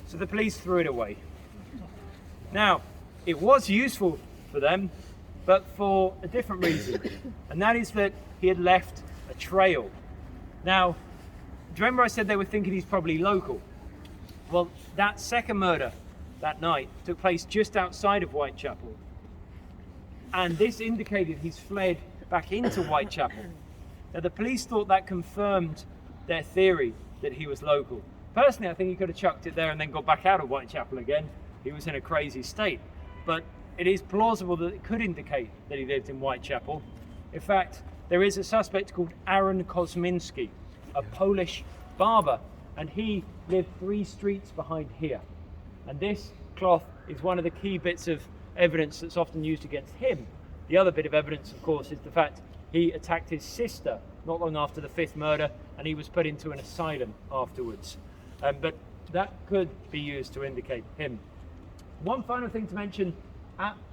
So the police threw it away. Now, it was useful for them, but for a different reason. And that is that he had left a trail. Now, do you remember I said they were thinking he's probably local? Well, that second murder that night took place just outside of Whitechapel. And this indicated he's fled back into Whitechapel. Now, the police thought that confirmed their theory that he was local. Personally, I think he could have chucked it there and then got back out of Whitechapel again. He was in a crazy state. But it is plausible that it could indicate that he lived in Whitechapel. In fact, there is a suspect called Aaron Kosminski, a Polish barber, and he lived 3 streets behind here. And this cloth is one of the key bits of evidence that's often used against him. The other bit of evidence, of course, is the fact he attacked his sister not long after the 5th murder, and he was put into an asylum afterwards. But that could be used to indicate him. One final thing to mention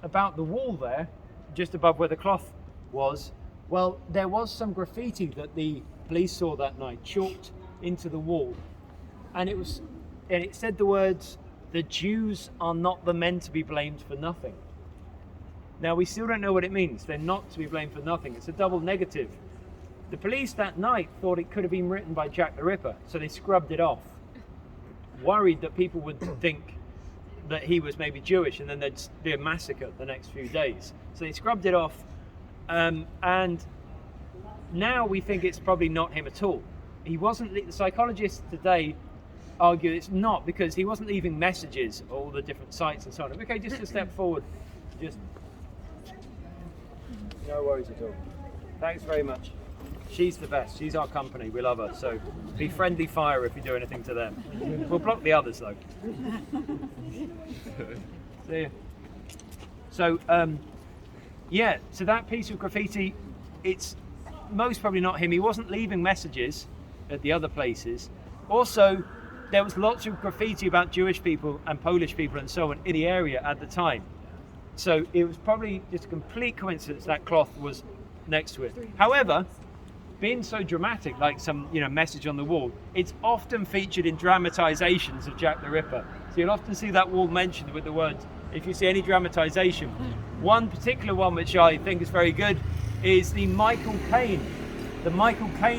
about the wall there, just above where the cloth was, well, there was some graffiti that the police saw that night, chalked into the wall. And it said the words, "The Jews are not the men to be blamed for nothing." Now, we still don't know what it means. They're not to be blamed for nothing. It's a double negative. The police that night thought it could have been written by Jack the Ripper, so they scrubbed it off, worried that people would think that he was maybe Jewish and then there'd be a massacre the next few days. So they scrubbed it off, and now we think it's probably not him at all. He wasn't, the psychologists today argue it's not, because he wasn't leaving messages at all the different sites and so on. Okay, just a step forward. Just no worries at all. Thanks very much. She's the best. She's our company. We love her. So be friendly fire if you do anything to them. We'll block the others though. See ya. So yeah, so that piece of graffiti, it's most probably not him. He wasn't leaving messages at the other places. Also, there was lots of graffiti about Jewish people and Polish people and so on in the area at the time. So it was probably just a complete coincidence that cloth was next to it. However, being so dramatic, like some message on the wall, it's often featured in dramatizations of Jack the Ripper. So you'll often see that wall mentioned with the words, if you see any dramatization. One particular one which I think is very good is the Michael Caine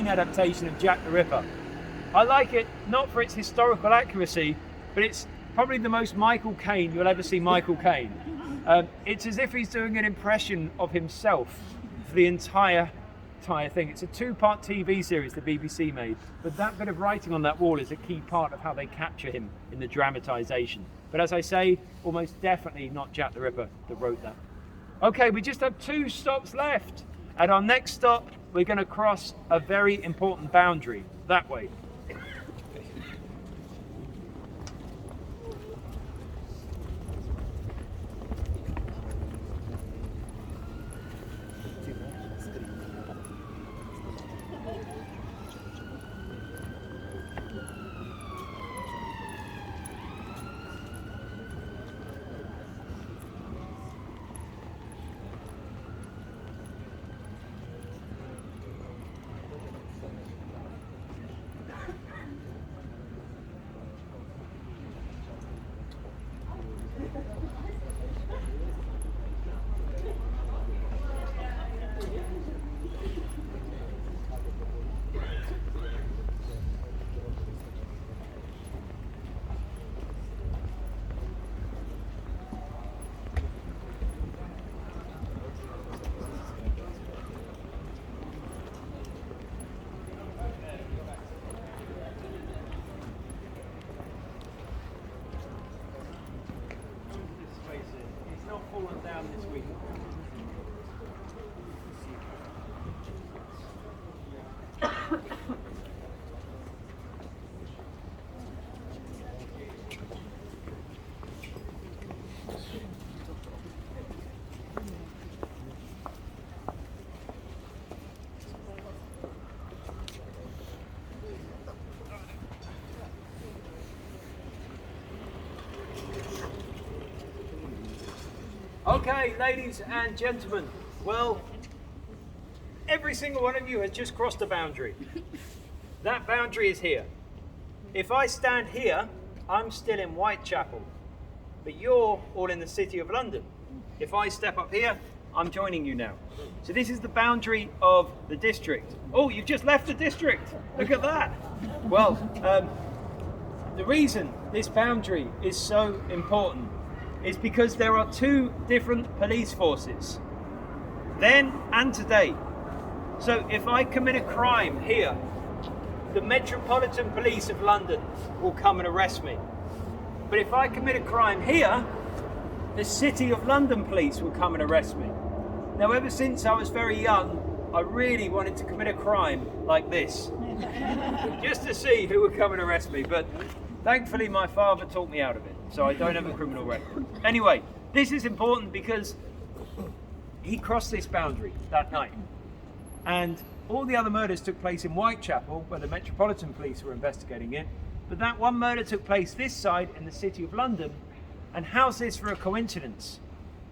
adaptation of Jack the Ripper. I like it not for its historical accuracy, but it's probably the most Michael Caine you'll ever see Michael Caine. It's as if he's doing an impression of himself for the entire thing. It's a 2-part TV series the BBC made, but that bit of writing on that wall is a key part of how they capture him in the dramatization. But as I say, almost definitely not Jack the Ripper that wrote that. Okay, we just have 2 stops left. At our next stop, we're going to cross a very important boundary that way. Down this week. Okay, ladies and gentlemen, well, every single one of you has just crossed a boundary. That boundary is here. If I stand here, I'm still in Whitechapel, but you're all in the City of London. If I step up here, I'm joining you now. So this is the boundary of the district. Oh, you've just left the district. Look at that. Well, the reason this boundary is so important is because there are 2 different police forces, then and today. So if I commit a crime here, the Metropolitan Police of London will come and arrest me. But if I commit a crime here, the City of London Police will come and arrest me. Now, ever since I was very young, I really wanted to commit a crime like this, just to see who would come and arrest me. But thankfully, my father talked me out of it, so I don't have a criminal record. Anyway, this is important because he crossed this boundary that night. And all the other murders took place in Whitechapel, where the Metropolitan Police were investigating it. But that one murder took place this side in the City of London. And how's this for a coincidence?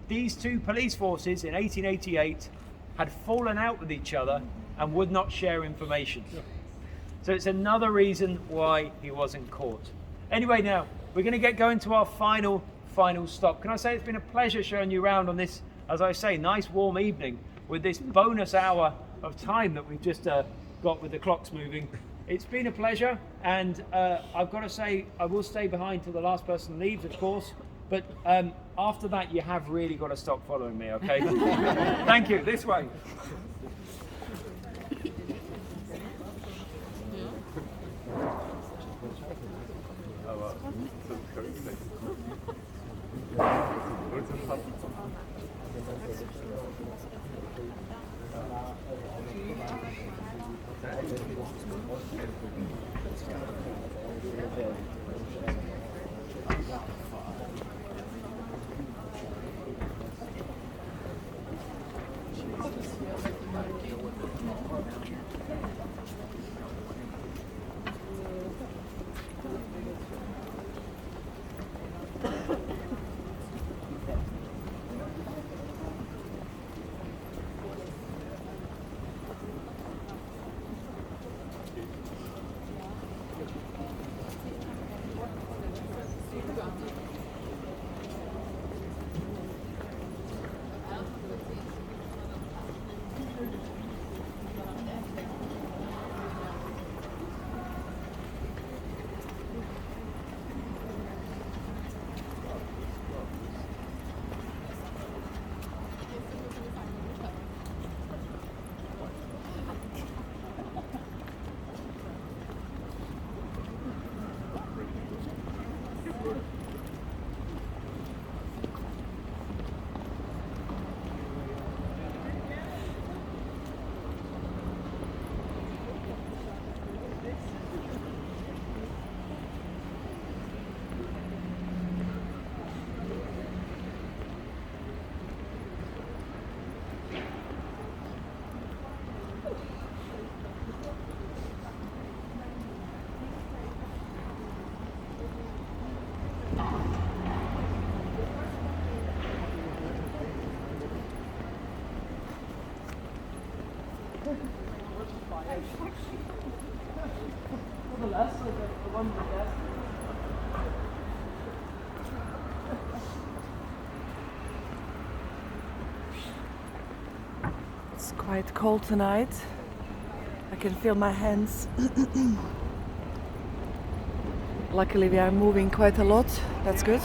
These two police forces in 1888 had fallen out with each other and would not share information. So it's another reason why he wasn't caught. Anyway, now we're going to get going to our final stop. Can I say it's been a pleasure showing you around on this, as I say, nice warm evening with this bonus hour of time that we've just got with the clocks moving. It's been a pleasure, and I've got to say I will stay behind till the last person leaves, of course. But after that, you have really got to stop following me, okay? Thank you. This way. It's quite cold tonight. I can feel my hands. Luckily we are moving quite a lot. That's good.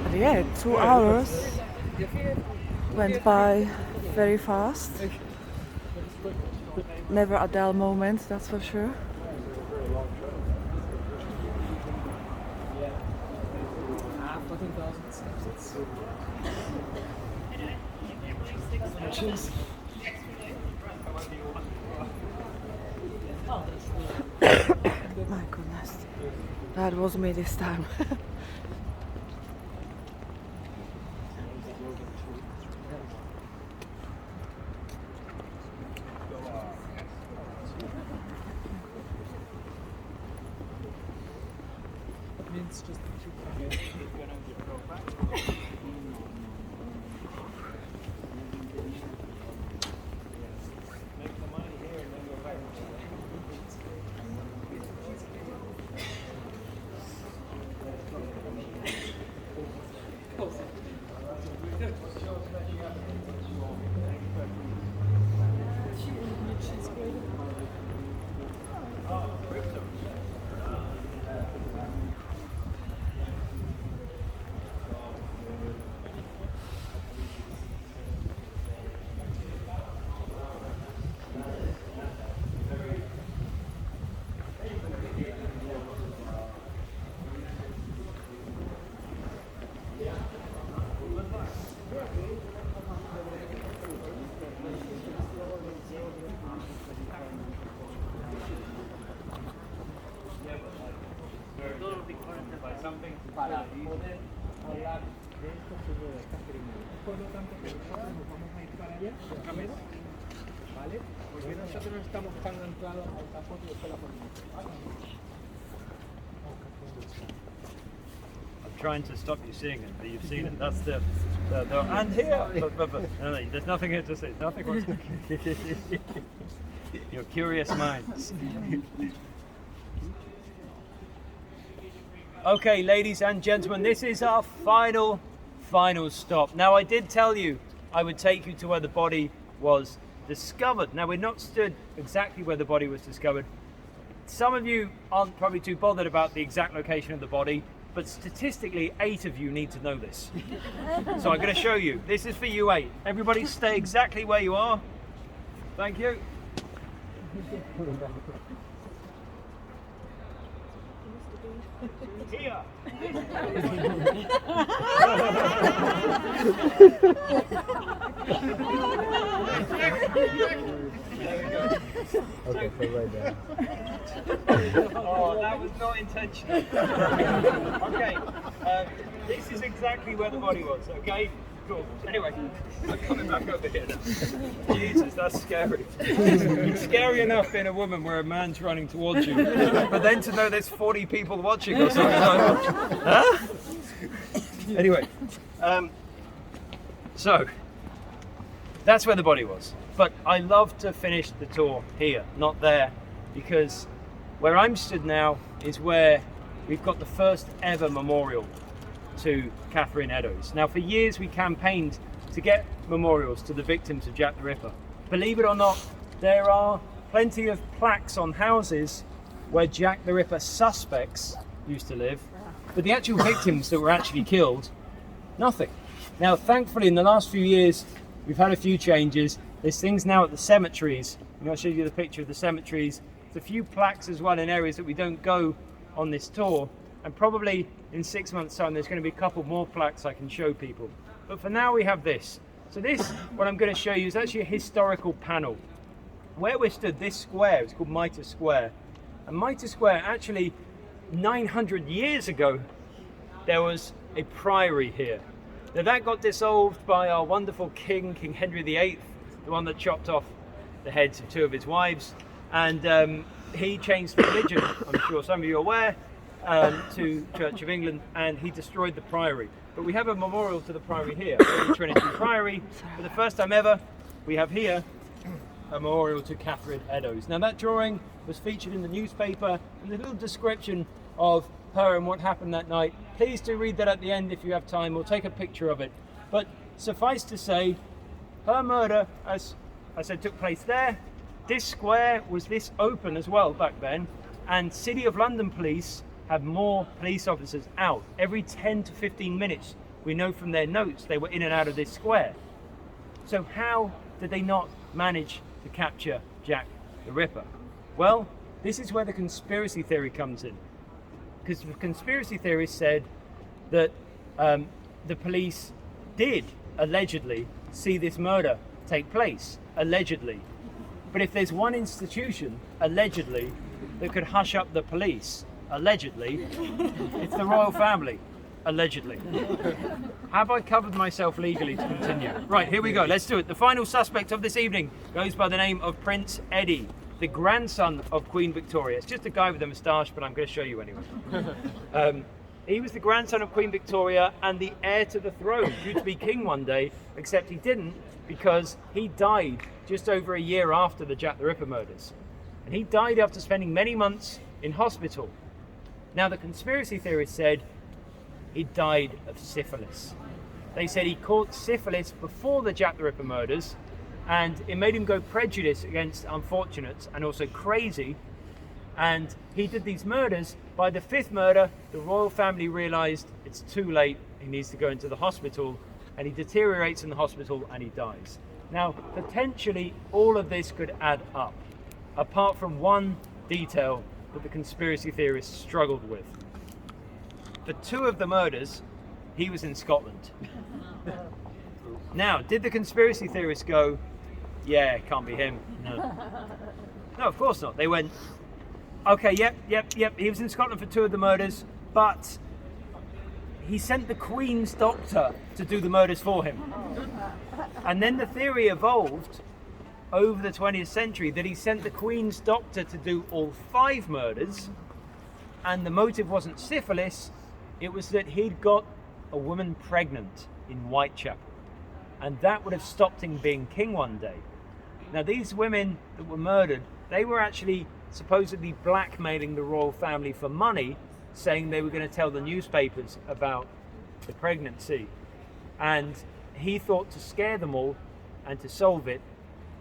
But yeah, 2 hours went by very fast. Never a dull moment, that's for sure. My goodness, that was me this time. Para poder hablar de esto sobre Catherine. Por lo tanto, nosotros nos vamos a ir para allá, ¿vale? Porque nosotros no estamos tan anclados al tapón y después la ponemos. I'm trying to stop you seeing it, but you've seen it. That's the and here. No, there's nothing here to see. Nothing. Your curious minds. Okay, ladies and gentlemen, this is our final stop. Now, I did tell you I would take you to where the body was discovered. Now, we're not stood exactly where the body was discovered. Some of you aren't probably too bothered about the exact location of the body, but statistically, 8 of you need to know this. So I'm going to show you. This is for you 8. Everybody stay exactly where you are. Thank you. Here. Okay, so right there. Oh, that was not intentional. Okay, this is exactly where the body was, okay? Cool. Anyway, I'm coming back over here now. Jesus, that's scary. It's scary enough being a woman where a man's running towards you, but then to know there's 40 people watching or something like that. Huh? Anyway, so that's where the body was. But I love to finish the tour here, not there, because where I'm stood now is where we've got the first ever memorial to Catherine Eddowes. Now, for years we campaigned to get memorials to the victims of Jack the Ripper. Believe it or not, there are plenty of plaques on houses where Jack the Ripper suspects used to live, but the actual victims that were actually killed, nothing. Now, thankfully, in the last few years, we've had a few changes. There's things now at the cemeteries. I'll show you the picture of the cemeteries. There's a few plaques as well in areas that we don't go on this tour. And probably in 6 months' time, there's going to be a couple more plaques I can show people. But for now, we have this. So this, what I'm going to show you, is actually a historical panel. Where we're stood, this square, it's called Mitre Square. And Mitre Square, actually, 900 years ago, there was a priory here. Now that got dissolved by our wonderful king, King Henry VIII, the one that chopped off the heads of 2 of his wives. And he changed religion, I'm sure some of you are aware, to Church of England, and he destroyed the priory. But we have a memorial to the priory here, Holy Trinity Priory. For the first time ever, we have here a memorial to Catherine Eddowes. Now that drawing was featured in the newspaper, and a little description of her and what happened that night. Please do read that at the end if you have time. We'll take a picture of it. But suffice to say, her murder, as I said, took place there. This square was this open as well back then, and City of London police have more police officers out. Every 10 to 15 minutes, we know from their notes, they were in and out of this square. So how did they not manage to capture Jack the Ripper? Well, this is where the conspiracy theory comes in. Because the conspiracy theorists said that the police did allegedly see this murder take place, allegedly. But if there's one institution, allegedly, that could hush up the police, allegedly, it's the royal family, allegedly. Have I covered myself legally to continue? Right, here we go, let's do it. The final suspect of this evening goes by the name of Prince Eddie, the grandson of Queen Victoria. It's just a guy with a moustache, but I'm going to show you anyway. He was the grandson of Queen Victoria and the heir to the throne, due to be king one day, except he didn't, because he died just over a year after the Jack the Ripper murders. And he died after spending many months in hospital. Now, the conspiracy theorists said he died of syphilis. They said he caught syphilis before the Jack the Ripper murders, and it made him go prejudiced against unfortunates and also crazy. And he did these murders. By the 5th murder, the royal family realized it's too late, he needs to go into the hospital, and he deteriorates in the hospital and he dies. Now, potentially all of this could add up, apart from one detail that the conspiracy theorists struggled with. For 2 of the murders, he was in Scotland. Now, did the conspiracy theorists go, yeah, it can't be him? No. No, of course not. They went, okay, yep. He was in Scotland for 2 of the murders, but he sent the Queen's doctor to do the murders for him. And then the theory evolved over the 20th century that he sent the Queen's doctor to do all 5 murders, and the motive wasn't syphilis, it was that he'd got a woman pregnant in Whitechapel, and that would have stopped him being king one day. Now, these women that were murdered, they were actually supposedly blackmailing the royal family for money, saying they were going to tell the newspapers about the pregnancy. And he thought to scare them all and to solve it,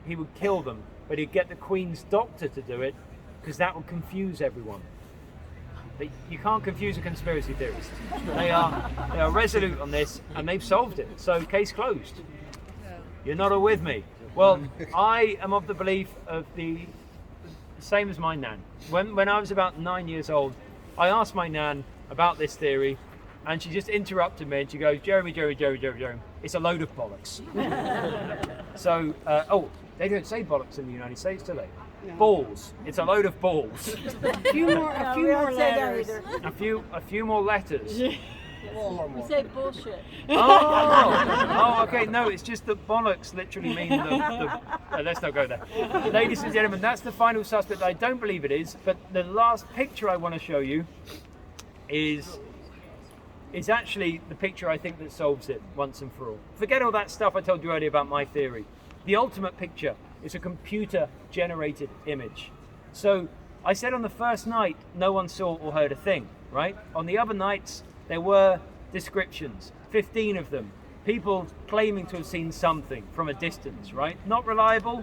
he would kill them, but he'd get the Queen's doctor to do it because that would confuse everyone. But you can't confuse a conspiracy theorist. They are resolute on this, and they've solved it. So case closed. You're not all with me. Well, I am of the belief of the same as my nan. When I was about 9 years old, I asked my nan about this theory, and she just interrupted me and she goes, Jeremy, it's a load of bollocks. So, they don't say bollocks in the United States, do they? No. Balls. It's a load of balls. A few more letters. A few more letters. We say bullshit. Oh, okay. No, it's just that bollocks literally mean let's not go there. Ladies and gentlemen, that's the final suspect. I don't believe it is, but the last picture I want to show you is actually the picture I think that solves it once and for all. Forget all that stuff I told you earlier about my theory. The ultimate picture is a computer-generated image. So I said on the first night, no one saw or heard a thing, right? On the other nights, there were descriptions, 15 of them. People claiming to have seen something from a distance, right? Not reliable,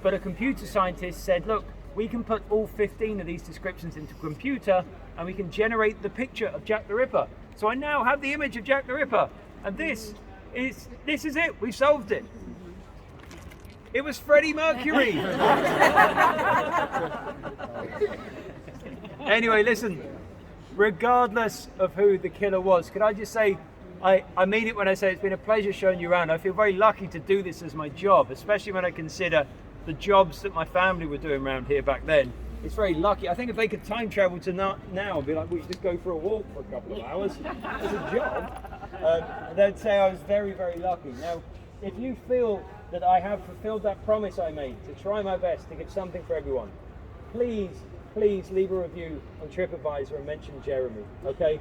but a computer scientist said, look, we can put all 15 of these descriptions into a computer and we can generate the picture of Jack the Ripper. So I now have the image of Jack the Ripper, and this is it. We've solved it. It was Freddie Mercury. Anyway, listen, regardless of who the killer was, could I just say, I mean it when I say it's been a pleasure showing you around. I feel very lucky to do this as my job, especially when I consider the jobs that my family were doing around here back then. It's very lucky. I think if they could time travel to now and be like, we just go for a walk for a couple of hours as a job, they'd say I was very, very lucky. Now, if you feel that I have fulfilled that promise I made to try my best to give something for everyone, please leave a review on TripAdvisor and mention Jeremy, okay?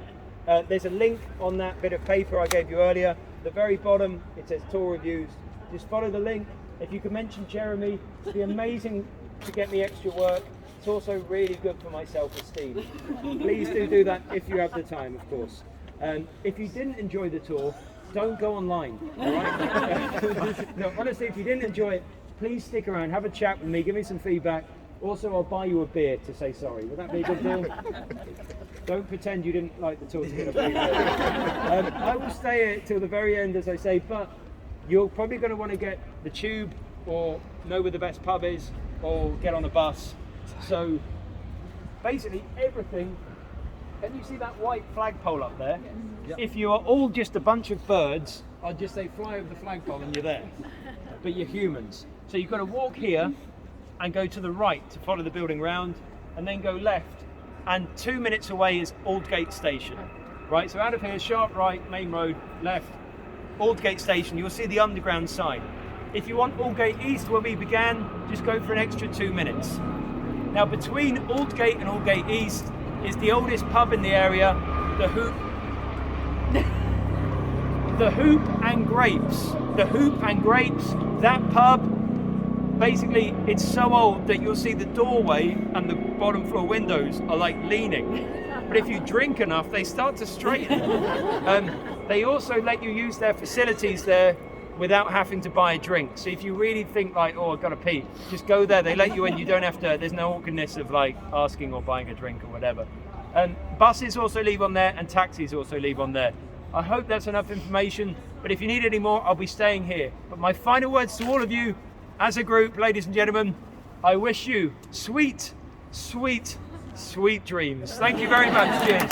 There's a link on that bit of paper I gave you earlier. At the very bottom, it says tour reviews. Just follow the link. If you can mention Jeremy, it'd be amazing to get me extra work. It's also really good for my self-esteem. Please do that if you have the time, of course. If you didn't enjoy the tour, don't go online, all right? No, honestly, if you didn't enjoy it, please stick around, have a chat with me, give me some feedback. Also, I'll buy you a beer to say sorry. Would that be a good deal? Don't pretend you didn't like the tour to get a free beer. I will stay here till the very end, as I say, but you're probably going to want to get the tube or know where the best pub is or get on a bus. So basically everything. Can you see that white flagpole up there? Yep. If you are all just a bunch of birds, I'd just say fly over the flagpole and you're there. But you're humans. So you've got to walk here and go to the right to follow the building round, and then go left. And 2 minutes away is Aldgate Station. Right, so out of here, sharp right, main road, left, Aldgate Station. You'll see the underground side. If you want Aldgate East, where we began, just go for an extra 2 minutes. Now, between Aldgate and Aldgate East is the oldest pub in the area, the Hoop. The Hoop and Grapes. The Hoop and Grapes, that pub, basically, it's so old that you'll see the doorway and the bottom floor windows are like leaning. But if you drink enough, they start to straighten. They also let you use their facilities there without having to buy a drink. So if you really think like, oh, I've got to pee, just go there. They let you in. You don't have to, there's no awkwardness of like asking or buying a drink or whatever. Buses also leave on there and taxis also leave on there. I hope that's enough information, but if you need any more, I'll be staying here. But my final words to all of you as a group, ladies and gentlemen, I wish you sweet, sweet, sweet dreams. Thank you very much. Cheers.